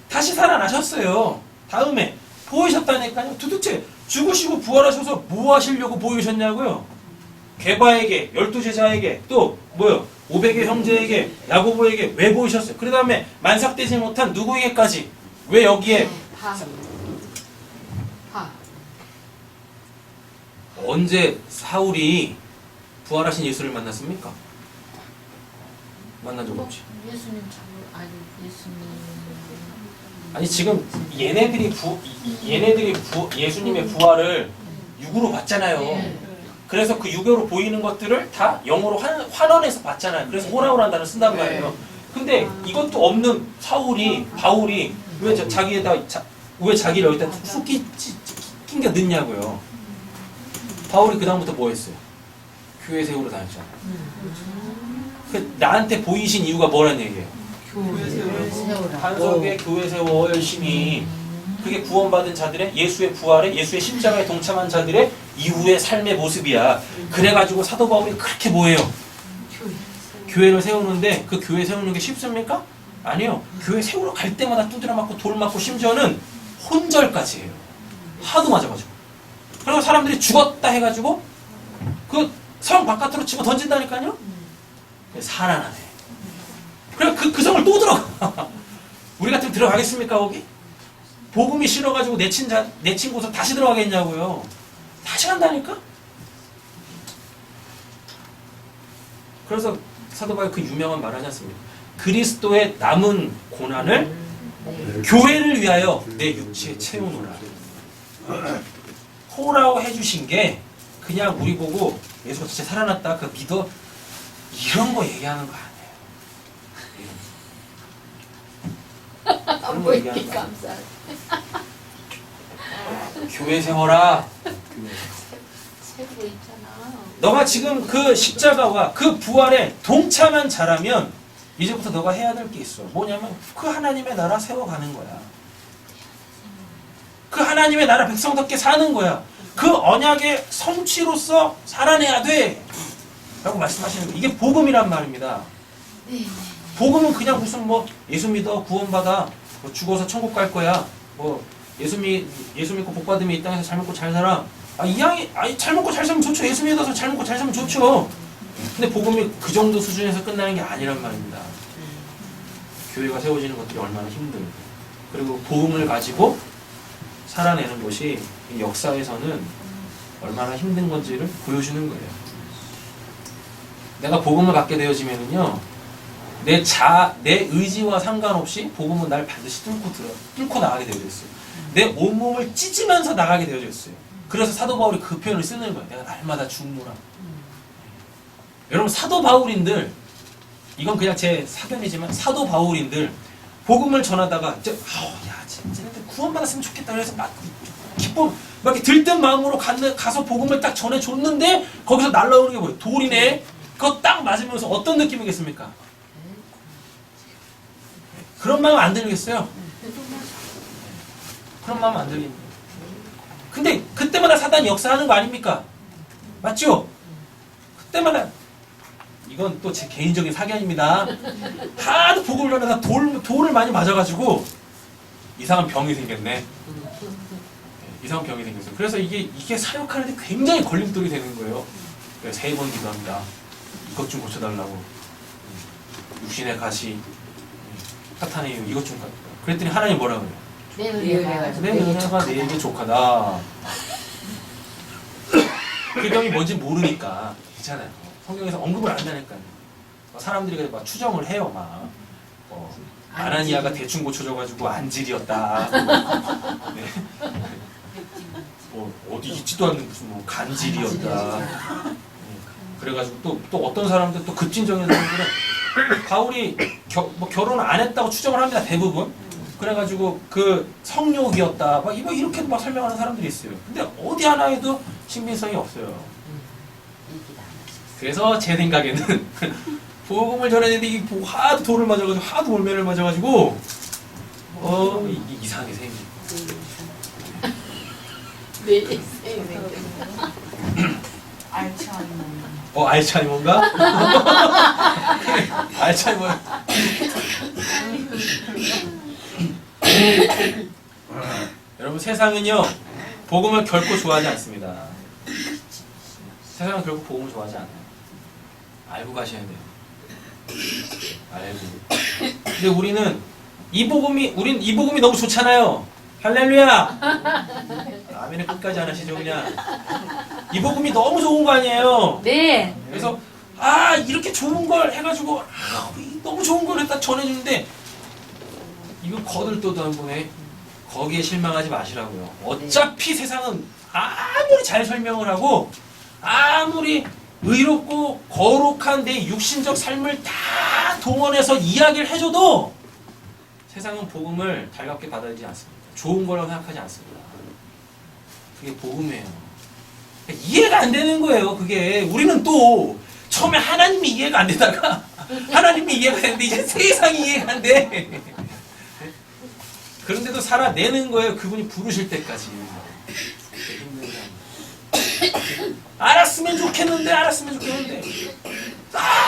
다시 살아나셨어요. 다음에 보이셨다니까요. 도대체 죽으시고 부활하셔서 뭐 하시려고 보이셨냐고요? 개바에게, 12제자에게, 또 뭐요? 500의 형제에게, 야고보에게 왜 보이셨어요? 그 다음에 만삭되지 못한 누구에게까지 왜 여기에 다. 언제 사울이 부활하신 예수를 만났습니까? 만난 적 없지. 예수님 아니 예수님. 아니 지금 얘네들이 예수님의 부활을 육으로 봤잖아요. 예. 그래서 그 육으로 보이는 것들을 다 영어로 환원해서 봤잖아요. 그래서 호라우라는 단어를 쓴단 말이에요. 근데 이것도 없는 바울이 왜 왜 자기를 여기다 쑥 낑겨 넣냐고요. 바울이 그 다음부터 뭐 했어요? 교회 세우러 다녔잖아요. 그 나한테 보이신 이유가 뭐란 얘기예요? 교회를 세우라. 반석에 교회 세워 열심히. 그게 구원받은 자들의 예수의 부활에 예수의 십자가에 동참한 자들의 이후의 삶의 모습이야. 그래가지고 사도 바울이 그렇게 뭐예요? 교회를 세우는데 그 교회 세우는 게 쉽습니까? 아니요. 교회 세우러 갈 때마다 두드려 맞고 돌 맞고 심지어는 혼절까지 해요. 하도 맞아가지고. 그리고 사람들이 죽었다 해가지고 그 성 바깥으로 집어 던진다니까요. 살아나네. 그래 그 성을 또 들어가. 우리 같으면 들어가겠습니까 거기? 복음이 싫어가지고 내친 곳을 다시 들어가겠냐고요. 다시 간다니까? 그래서 사도 바울 그 유명한 말 하지 않습니까? 그리스도의 남은 고난을 교회를 위하여 내 육체에 채우노라. 호라고 해주신 게 그냥 우리 보고 예수가 진짜 살아났다 그 믿어 이런 거 얘기하는 거 아니에요. 그런 거 얘기하는 거 아니에요. 감사해. 교회 세워라. 세우고 있잖아. 너가 지금 그 십자가와 그 부활에 동참한 자라면 이제부터 너가 해야 될 게 있어. 뭐냐면 그 하나님의 나라 세워가는 거야. 그 하나님의 나라 백성답게 사는 거야. 그 언약의 성취로서 살아내야 돼. 라고 말씀하시는 거예요. 이게 복음이란 말입니다. 복음은 그냥 무슨 뭐 예수 믿어 구원받아 뭐 죽어서 천국 갈 거야. 뭐 예수 믿고 복 받으면 이 땅에서 잘 먹고 잘 살아. 잘 먹고 잘 살면 좋죠. 예수 믿어서 잘 먹고 잘 살면 좋죠. 근데 복음이 그 정도 수준에서 끝나는 게 아니란 말입니다. 교회가 세워지는 것들이 얼마나 힘들고 그리고 복음을 가지고 살아내는 것이 이 역사에서는 얼마나 힘든 건지를 보여주는 거예요. 내가 복음을 갖게 되어지면은요, 내 의지와 상관없이 복음은 날 반드시 뚫고 나가게 되어져 있어요. 내 온몸을 찢으면서 나가게 되어져 있어요. 그래서 사도 바울이 그 표현을 쓰는 거예요. 내가 날마다 죽노라. 여러분 사도 바울인들, 이건 그냥 제 사견이지만 사도 바울인들 복음을 전하다가 야 진짜 구원받았으면 좋겠다 그래서 막 기쁨 막 이렇게 들뜬 마음으로 가서 복음을 딱 전해줬는데 거기서 날라오는 게 뭐예요? 돌이네. 그거 딱 맞으면서 어떤 느낌이겠습니까? 그런 마음 안 들겠어요? 그런 마음 안 들립니다. 근데 그때마다 사단이 역사하는 거 아닙니까? 맞죠? 그때마다 이건 또 제 개인적인 사견입니다. 하도 복음을 전하다 돌을 많이 맞아가지고 이상한 병이 생겼네. 이상한 병이 생겼어요. 그래서 이게 사역하는데 굉장히 걸림돌이 되는 거예요. 그래서 3번 기도합니다. 이것 좀 고쳐달라고. 육신의 가시, 사탄의 이유 이것 좀 그랬더니 하나님 뭐라 그래요? 내 은혜가 내 은혜가 내게 족하다. 그 병이 뭔지 모르니까 괜찮아요. 성경에서 언급을 안 하니까요. 사람들이 막 추정을 해요. 막 아나니아가 대충 고쳐져가지고 안질이었다. 네. 어디 있지도 않는 무슨 간질이었다. 그래가지고 또 어떤 사람들 또 급진적인 사람들은 바울이 결혼 안 했다고 추정을 합니다. 대부분. 그래가지고 그 성욕이었다. 막 이렇게도 막 설명하는 사람들이 있어요. 근데 어디 하나에도 신빙성이 없어요. 그래서 제 생각에는 복음을 전했는데 하도 돌을 맞아가지고 하도 몰매를 맞아가지고 이게 이상하게 생긴. 네. 알츠하이머인가? 알츠하이머. 여러분 세상은요 복음을 결코 좋아하지 않습니다. 세상은 결코 복음을 좋아하지 않아요. 알고 가셔야 돼요. 알고. 근데 우린 이 복음이 너무 좋잖아요. 할렐루야. 아멘을 끝까지 안 하시죠 그냥. 이 복음이 너무 좋은 거 아니에요. 네. 그래서 이렇게 좋은 걸 해가지고 너무 좋은 걸 딱 전해주는데 이거 거들떠도 한 번에 거기에 실망하지 마시라고요. 어차피 세상은 아무리 잘 설명을 하고 아무리 의롭고 거룩한 내 육신적 삶을 다 동원해서 이야기를 해줘도 세상은 복음을 달갑게 받아들이지 않습니다. 좋은 거라고 생각하지 않습니다. 그게 복음이에요. 이해가 안 되는 거예요. 그게 우리는 또 처음에 하나님이 이해가 안 되다가 하나님이 이해가 되는데 이제 세상이 이해가 안 돼. 그런데도 살아내는 거예요. 그분이 부르실 때까지. 알았으면 좋겠는데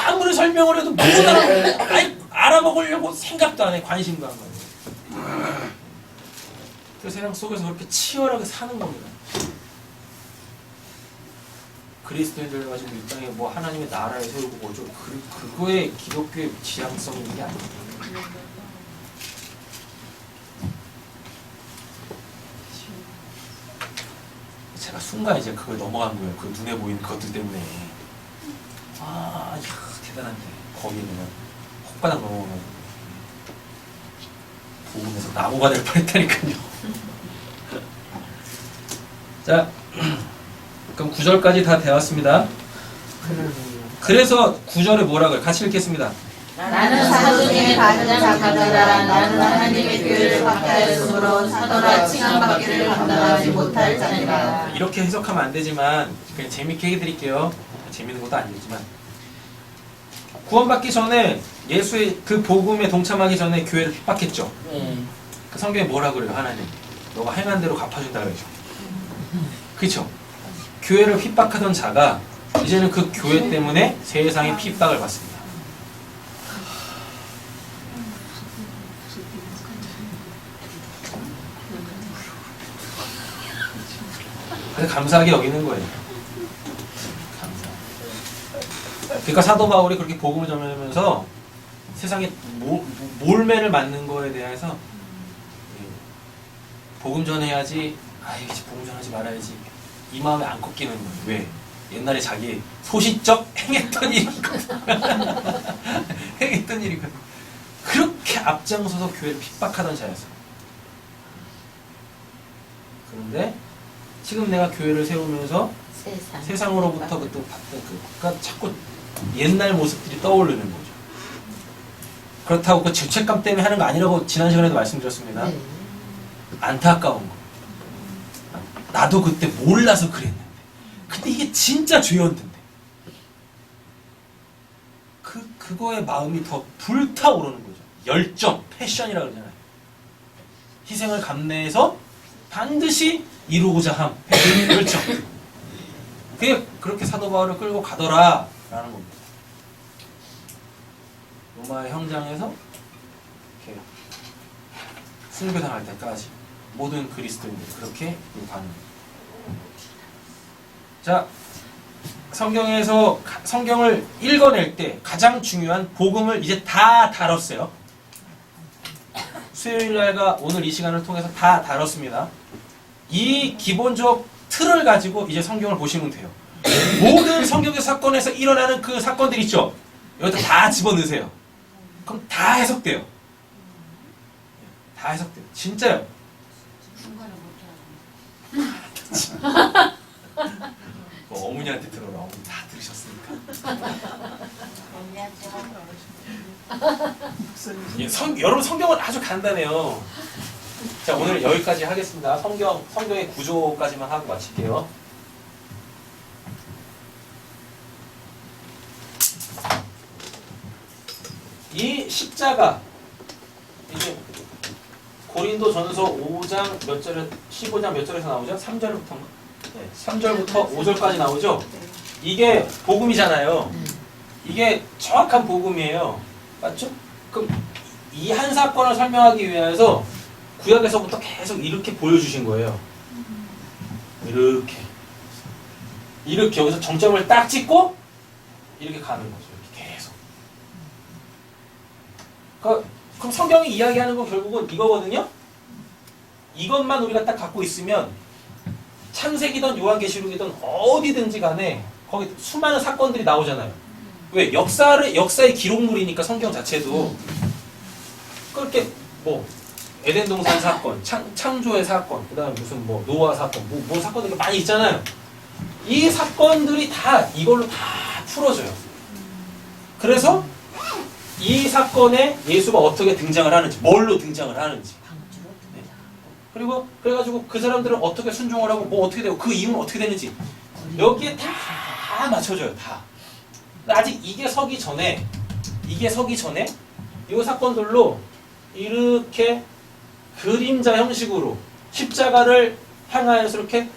아무리 설명을 해도 못 알아먹으려고 생각도 안 해. 관심도 안 가요. 그 세상 속에서 그렇게 치열하게 사는 겁니다. 그리스도인들 가지고 이 땅에 하나님의 나라에 세우고 뭐죠? 그거에 기독교의 지향성이 있는 게 아니에요. 제가 순간 이제 그걸 넘어간 거예요. 그 눈에 보이는 것들 때문에. 대단한데. 거기는 헛바닥 넘어가고 복음에서 나무가 될 뻔했다니까요. 자, 그럼 9절까지 다 배웠습니다. 그래서 9절에 뭐라고요? 같이 읽겠습니다. 나는 사도님의 받은 자들아 나는 하나님의 교회를 박탈했으므로 사도라 칭함받기를 감당하지 못할 자니라. 이렇게 해석하면 안 되지만 그냥 재밌게 해드릴게요. 재밌는 것도 아니지만 구원받기 전에 예수의 그 복음에 동참하기 전에 교회를 핍박했죠. 그 성경에 뭐라 그래요? 하나님 너가 행한 대로 갚아준다 그러죠. 그렇죠? 교회를 핍박하던 자가 이제는 그 교회 때문에 세상의 핍박을 받습니다. 그래서 감사하게 여기는 거예요. 감사. 그러니까 사도 바울이 그렇게 복음을 전하면서 세상에 몰매를 맞는 거에 대해서 복음 전해야지, 이제 복음 전하지 말아야지 이 마음에 안 꺾이는 거예요. 왜? 옛날에 자기 소시적 행했던 일이거든. 행했던 일이거든. 그렇게 앞장서서 교회를 핍박하던 자였어요. 그런데 지금 내가 교회를 세우면서 세상으로부터 그러니까 자꾸 옛날 모습들이 떠오르는 거죠. 그렇다고 그 죄책감 때문에 하는 거 아니라고 지난 시간에도 말씀드렸습니다. 네. 안타까운 거. 나도 그때 몰라서 그랬는데. 근데 이게 진짜 죄였는데. 그거에 마음이 더 불타오르는 거죠. 열정, 패션이라고 그러잖아요. 희생을 감내해서 반드시 이루고자 함, 패션, 열정. 그게 그렇게 사도 바울을 끌고 가더라 라는 겁니다. 로마의 형장에서 이렇게 순교당할 때까지 모든 그리스도인들 그렇게 가는 거예요. 자, 성경에서 성경을 읽어낼 때 가장 중요한 복음을 이제 다 다뤘어요. 수요일날과 오늘 이 시간을 통해서 다 다뤘습니다. 이 기본적 틀을 가지고 이제 성경을 보시면 돼요. 모든 성경의 사건에서 일어나는 그 사건들 있죠? 여기다 다 집어넣으세요. 그럼 다 해석돼요. 다 해석돼요. 진짜요. 뭐 어머니한테 들어라. 어머니 다 들으셨으니까. 예, 여러분 성경은 아주 간단해요. 자, 오늘 여기까지 하겠습니다. 성경의 구조까지만 하고 마칠게요. 이 십자가 이제 고린도전서 5장 몇 절에 15장 몇 절에서 나오죠? 3절부터인가? 네, 3절부터 5절까지 나오죠? 이게 복음이잖아요. 이게 정확한 복음이에요. 맞죠? 그럼 이 한 사건을 설명하기 위해서 구약에서부터 계속 이렇게 보여주신 거예요. 이렇게 여기서 정점을 딱 찍고 이렇게 가는 거죠. 이렇게 계속. 그럼 성경이 이야기하는 건 결국은 이거거든요. 이것만 우리가 딱 갖고 있으면 창세기든 요한계시록이든 어디든지 간에 거기 수많은 사건들이 나오잖아요. 왜? 역사의 기록물이니까 성경 자체도 그렇게 뭐 에덴 동산 사건, 창조의 사건, 그 다음에 무슨 뭐 노아 사건, 뭐 사건들이 많이 있잖아요. 이 사건들이 다 이걸로 다 풀어져요. 그래서 이 사건에 예수가 어떻게 등장을 하는지, 뭘로 등장을 하는지. 네. 그리고 그래가지고 그 사람들은 어떻게 순종을 하고 뭐 어떻게 되고 그 이유는 어떻게 되는지 여기에 다 맞춰져요. 다. 아직 이게 서기 전에 이 사건들로 이렇게 그림자 형식으로 십자가를 향하여서 이렇게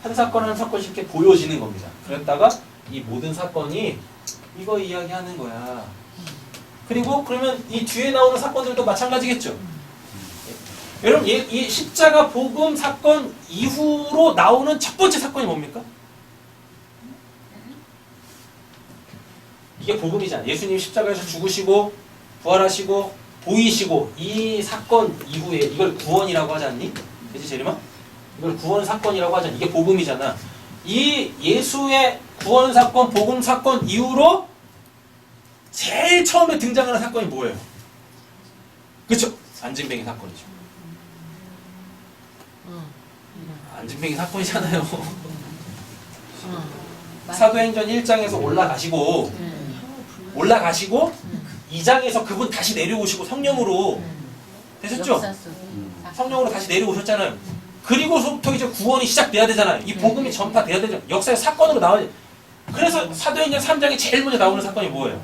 한 사건 한 사건씩 이렇게 보여지는 겁니다. 그랬다가 이 모든 사건이 이거 이야기하는 거야. 그리고 그러면 이 뒤에 나오는 사건들도 마찬가지겠죠. 여러분 이 십자가 복음 사건 이후로 나오는 첫 번째 사건이 뭡니까? 이게 복음이잖아. 예수님 십자가에서 죽으시고 부활하시고 보이시고 이 사건 이후에 이걸 구원이라고 하지 않니? 그치 재림아? 이걸 구원 사건이라고 하잖아. 이게 복음이잖아. 이 예수의 구원 사건, 복음 사건 이후로 제일 처음에 등장하는 사건이 뭐예요? 그쵸? 안진뱅이 사건이죠. 안진뱅이 사건이잖아요. 사도행전 1장에서 올라가시고 2장에서 그분 다시 내려오시고 성령으로 되셨죠? 성령으로 다시 내려오셨잖아요. 그리고서부터 이제 구원이 시작돼야 되잖아요. 이 복음이 전파돼야 되잖아요. 역사의 사건으로 나와야 돼. 그래서 사도행전 3장에 제일 먼저 나오는 사건이 뭐예요?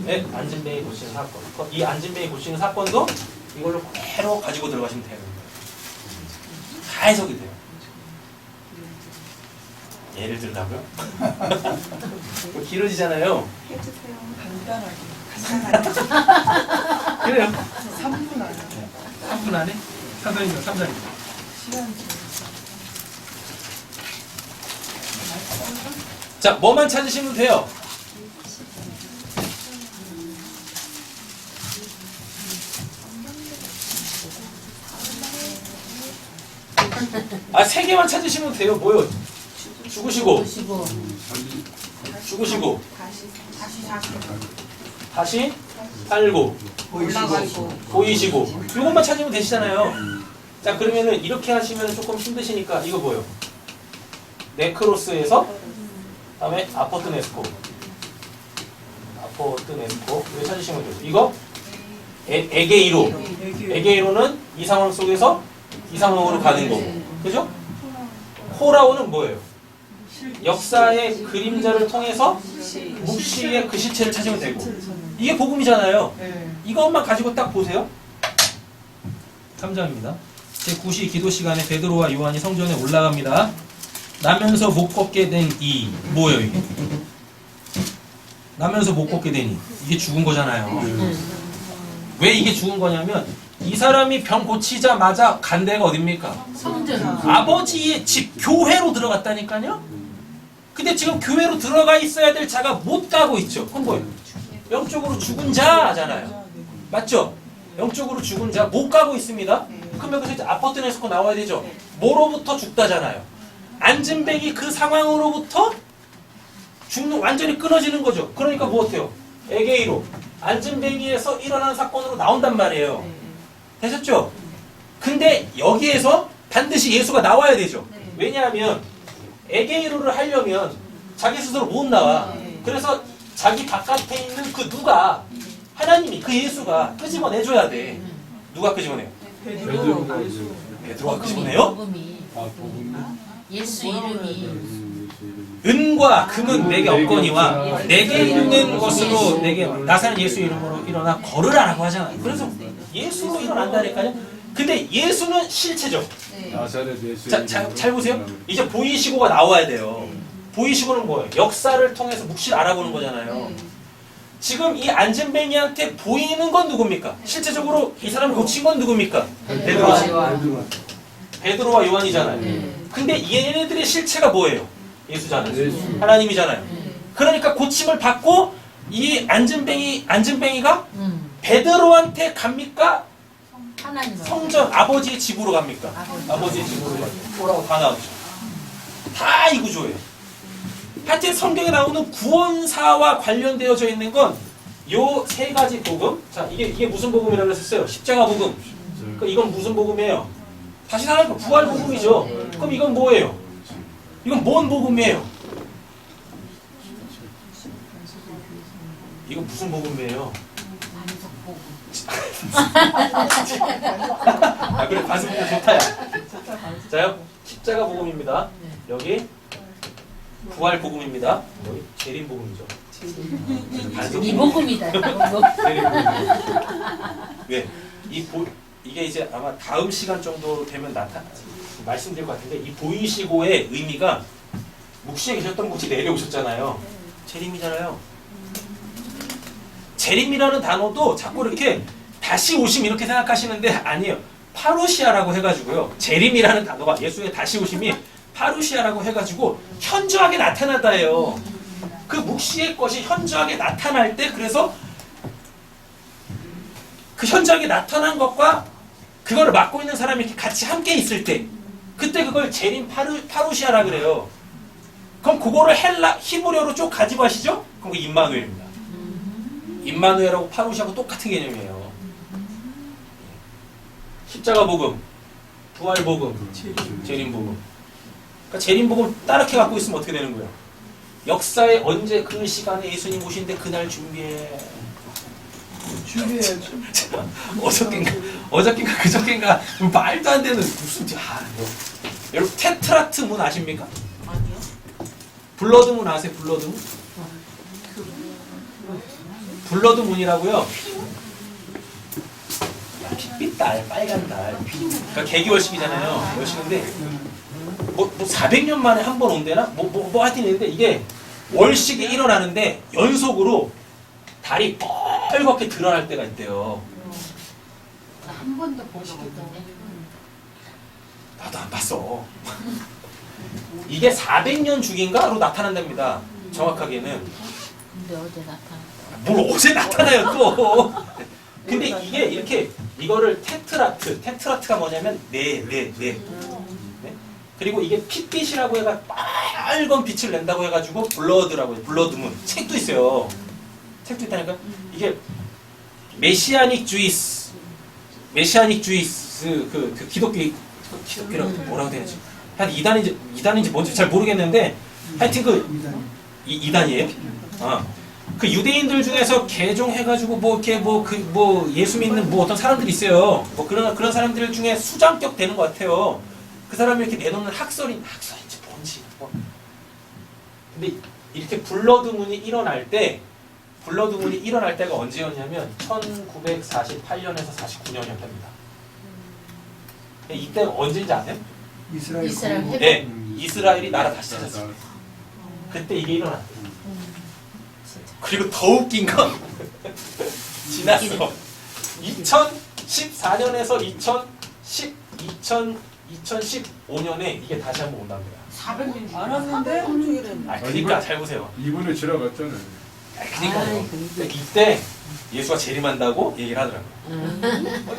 네, 안진뱅이 고치는 사건. 이 안진뱅이 고치는 사건도 이걸로 그대로 가지고 들어가시면 돼요. 다 해석이 돼요. 예를 들자고요? 길어지잖아요. 간단하게. 그래요. 3분 안에. 3분 안에? 사도행전 3장입니다. 시간 자, 뭐만 찾으시면 돼요? 세 개만 찾으시면 돼요. 뭐요? 죽으시고 다시 살고 보이시고 이것만 찾으면 되시잖아요. 자, 그러면은 이렇게 하시면 조금 힘드시니까 이거 뭐요? 네크로스에서 그다음에 아포트네스코. 아포트네스코. 이거 찾으시면 돼요. 이거 에게이로. 에게이로는 이 상황 속에서 이 상황으로 가는 거고. 그죠? 호라오는 뭐예요? 역사의 그림자를 통해서 묵시의 그 실체를 찾으면 되고. 이게 복음이잖아요. 네. 이것만 가지고 딱 보세요. 3장입니다. 제9시 기도 시간에 베드로와 요한이 성전에 올라갑니다. 나면서 못 걷게 된 이 뭐예요 이게? 나면서 못 걷게 되니 이게 죽은 거잖아요. 왜 이게 죽은 거냐면 이 사람이 병 고치자마자 간 데가 어딥니까? 성전. 아버지의 집 교회로 들어갔다니까요. 근데 지금 교회로 들어가 있어야 될 자가 못 가고 있죠. 그럼 뭐예요? 영적으로 죽은 자잖아요. 맞죠? 영적으로 죽은 자 못 가고 있습니다. 그럼 여기서 이제 아포트네스코 나와야 되죠. 뭐로부터 죽다잖아요. 안진뱅이 그 상황으로부터 죽는 완전히 끊어지는 거죠. 그러니까 뭐 어때요? 에게이로 안진뱅이에서 일어난 사건으로 나온단 말이에요. 되셨죠? 근데 여기에서 반드시 예수가 나와야 되죠. 왜냐하면 에게이로를 하려면 자기 스스로 못 나와. 그래서 자기 바깥에 있는 그 누가 하나님이 그 예수가 끄집어내줘야 돼. 누가 끄집어내요? 베드로가 베드로가 끄집어내요? 복음이. 복음이 예수 이름이. 은과 금은 내게 없거니와 내게 있는 것으로 내게 나사는 예수 이름으로 일어나 걸으라라고 하잖아요. 그래서 예수로 일어난다니까요. 근데 예수는 실체죠. 나사렛 예수. 잘 보세요. 이제 보이시고가 나와야 돼요. 보이시고는 뭐예요? 역사를 통해서 묵시를 알아보는 거잖아요. 지금 이 안진뱅이한테 보이는 건 누굽니까? 실제적으로 이 사람을 고친 건 누굽니까? 베드로와 요한이잖아요. 근데 얘네들의 실체가 뭐예요? 예수잖아요. 하나님이잖아요. 그러니까 고침을 받고 이 안진뱅이가 베드로한테 갑니까? 하나님. 성전 아버지의 집으로 갑니까? 아버지의 집으로 가죠. 뭐라고 다 나오죠. 다 이 구조예요. 하여튼 성경에 나오는 구원사와 관련되어져 있는 건 요 세 가지 복음. 자, 이게 무슨 복음이라고 했었어요? 십자가 복음. 그럼 이건 무슨 복음이에요? 다시 살아나니까 부활 복음이죠. 그럼 이건 뭐예요? 이건 뭔 복음이에요? 이건 무슨 복음이에요? 아, 그래, 반성복음 좋다야. 자요, 십자가 복음입니다. 여기 부활 복음입니다. 여기 재림 복음이죠. 이 복음이다. 왜? 이게 이제 아마 다음 시간 정도 되면 말씀드릴 것 같은데 이 보이시고의 의미가 묵시에 계셨던 곳이 내려오셨잖아요. 재림이잖아요. 재림이라는 단어도 자꾸 이렇게 다시 오심 이렇게 생각하시는데 아니에요. 파루시아라고 해가지고요. 재림이라는 단어가 예수의 다시 오심이 파루시아라고 해가지고 현저하게 나타나다예요. 그 묵시의 것이 현저하게 나타날 때 그래서 그 현저하게 나타난 것과 그거를 맡고 있는 사람이 이렇게 같이 함께 있을 때 그때 그걸 재림 파루시아라 그래요. 그럼 그거를 히브리어로 쭉 가지고 하시죠? 그럼 그 임마누엘입니다. 임마누엘하고 파루시아하고 똑같은 개념이에요. 십자가 복음, 부활 복음, 재림 복음. 그러니까 재림 복음 따르게 갖고 있으면 어떻게 되는 거예요? 역사에 언제 그 시간에 예수님 오신데 그날 준비해. 준비해야죠. 어저께인가 그저께인가 말도 안 되는 무슨 여러분 테트라트 문 아십니까? 아니요. 블러드 문 아세요? 블러드 문? 블러드 문이라고요. 핏빛 달, 빨간 달. 그러니까 개기월식이잖아요. 월식인데 뭐 400년 만에 한 번 온대나? 뭐 하여튼 있는데 이게 월식이 일어나는데 연속으로 달이 빨갛게 드러날 때가 있대요. 한 번도 보시겠던데. 나도 안 봤어. 이게 400년 주기인가로 나타난답니다. 정확하게는. 근데 어제 나타났다. 뭘 어제 나타나요 또. 근데 이게 이렇게 이거를 테트라트가 뭐냐면 네. 그리고 이게 핏빛이라고 해가 빨간 빛을 낸다고 해가지고 블러드라고 해요. 블러드문 책도 있어요. 책도 있다니까. 이게 메시아닉 주이스 그 기독교라고 뭐라고 되는지 하여튼 이단인지 뭔지 잘 모르겠는데 하여튼 그 이단이에요. 그 유대인들 중에서 개종해가지고 뭐 이렇게 뭐 예수 믿는 뭐 어떤 사람들이 있어요. 뭐 그런 사람들 중에 수장격 되는 것 같아요. 그 사람이 이렇게 내놓는 학설인지 뭔지. 뭐. 근데 이렇게 블러드문이 일어날 때가 언제였냐면 1948년에서 49년이었답니다. 이때가 언제인지 아세요? 이스라엘 이스라엘 건국. 회복. 네, 이스라엘이 나라 다시 찾았어요. 그때 이게 일어났대요. 그리고 더 웃긴 건 지났어. 2014년에서 2015년에 이게 다시 한번 온답니다. 400년 알았는데 그러니까 잘 보세요. 이번에 지나갔잖아요. 그러니까요. 이때 예수가 재림한다고 얘기를 하더라고요.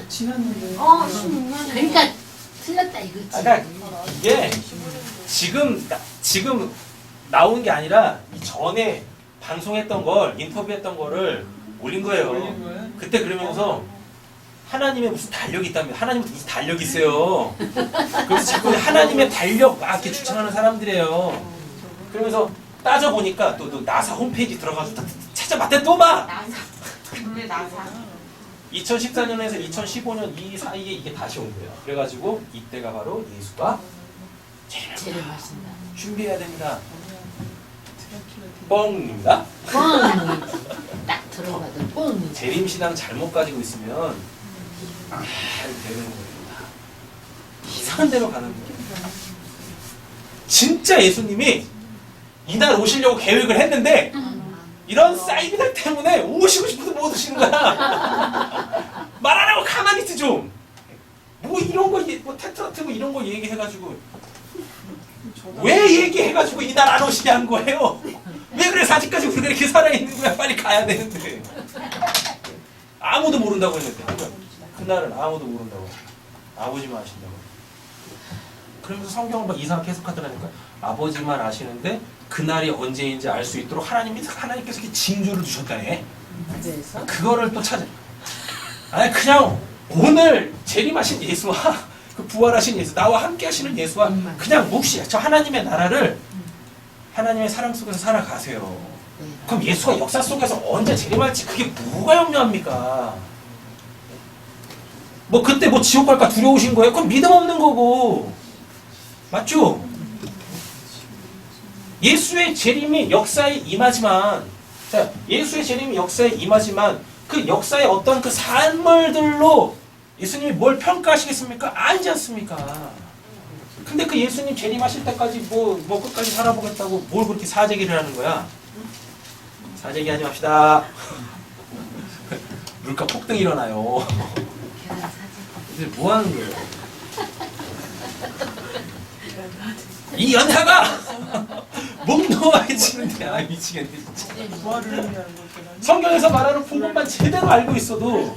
지났는데. 16년. 그러니까 틀렸다 이거지. 그러니까 이게 지금 나온 게 아니라 이 전에 방송했던 걸 인터뷰했던 거를 올린 거예요. 올린 거예요? 그때 그러면서 하나님의 무슨 달력이 있다면 하나님은 무슨 달력이 있어요. 그래서 자꾸 하나님의 달력 막 이렇게 추천하는 사람들이에요. 그러면서 따져 보니까 또 나사 홈페이지 들어가서 찾아봤대 또 봐. 나사. 원래 나사. 2014년에서 2015년 이 사이에 이게 다시 온 거예요. 그래가지고 이때가 바로 예수가 제일 맛있다. 준비해야 됩니다. 뻥입니다. 뻥. 딱 들어가도 뻥. 재림신앙 잘못 가지고 있으면 되는 겁니다. 이상한 데로 가는 거예요. 진짜 예수님이 이날 오시려고 계획을 했는데 이런 사이비들 때문에 오시고 싶어도 못 오시는 거야. 말 안 하고 가만히 있지 좀. 뭐 이런 거, 뭐 테트라트 뭐 이런 거 얘기해가지고 왜 얘기해가지고 이날 안 오시게 한 거예요? 왜 그래서 아직까지 우리가 이렇게 살아있는 거야? 빨리 가야 되는데. 아무도 모른다고 했는데. 그날은 아무도 모른다고. 아버지만 아신다고. 그러면서 성경을 막 이상하게 해석하더라니까. 아버지만 아시는데 그날이 언제인지 알 수 있도록 하나님께서 이렇게 징조를 주셨다네. 그래서 그거를 또 찾아. 아니 그냥 오늘 재림하신 예수와 그 부활하신 예수, 나와 함께 하시는 예수와 그냥 묵시해. 저 하나님의 나라를 하나님의 사랑 속에서 살아가세요. 그럼 예수가 역사 속에서 언제 재림할지 그게 뭐가 염려합니까? 뭐 그때 뭐 지옥 갈까 두려우신 거예요? 그럼 믿음 없는 거고. 맞죠? 예수의 재림이 역사에 임하지만, 자, 예수의 재림이 역사에 임하지만 그 역사의 어떤 그 산물들로 예수님이 뭘 평가하시겠습니까? 아니지 않습니까? 근데 그 예수님 재림하실 때까지 뭐 끝까지 살아보겠다고 뭘 그렇게 사재기를 하는 거야? 사재기 하지 맙시다. 물가 폭등 일어나요. 이제 뭐 하는 거예요? 이 연타가 목 놓아지는데 아 미치겠네 진짜. 부활을 의미하는 거잖아요. 성경에서 말하는 복음만 제대로 알고 있어도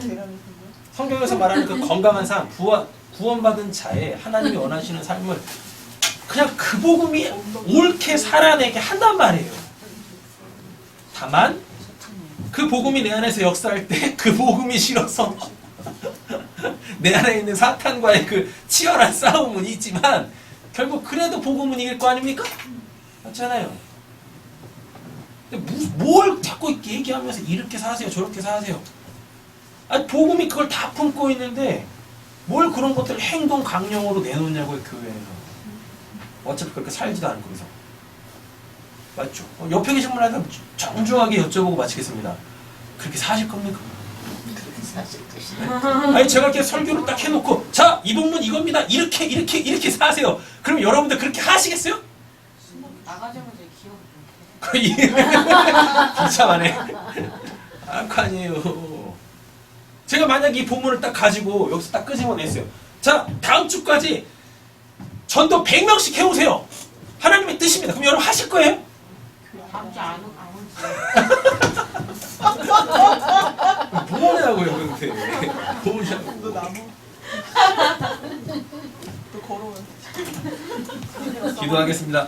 성경에서 말하는 그 건강한 삶, 구원받은 자의 하나님이 원하시는 삶을 그냥 그 복음이 옳게 살아내게 한단 말이에요. 다만 그 복음이 내 안에서 역사할 때 그 복음이 싫어서 내 안에 있는 사탄과의 그 치열한 싸움은 있지만 결국 그래도 복음은 이길 거 아닙니까? 맞잖아요. 근데 뭘 자꾸 얘기하면서 이렇게 사세요 저렇게 사세요. 아니 복음이 그걸 다 품고 있는데 뭘 그런 것들을 행동 강령으로 내놓냐고요 교회에서. 어차피 그렇게 살지도 않고 그래서. 맞죠? 옆에 계신 분한테 정중하게 여쭤보고 마치겠습니다. 그렇게 사실 겁니까? 사실 뜻이. 아니 제가 이렇게 설교를 딱 해놓고 자 이 본문 이겁니다. 이렇게 사세요. 그럼 여러분들 그렇게 하시겠어요? 나가자마자 기억. 비참하네. 아니에요. 제가 만약 이 본문을 딱 가지고 여기서 딱 끄집어냈어요. 자 다음 주까지 전도 100명씩 해오세요. 하나님의 뜻입니다. 그럼 여러분 하실 거예요? 다음 주안 오지. 뭐냐고요 근데. 뭐냐고. 너 나무. 또 걸어와. 기도하겠습니다.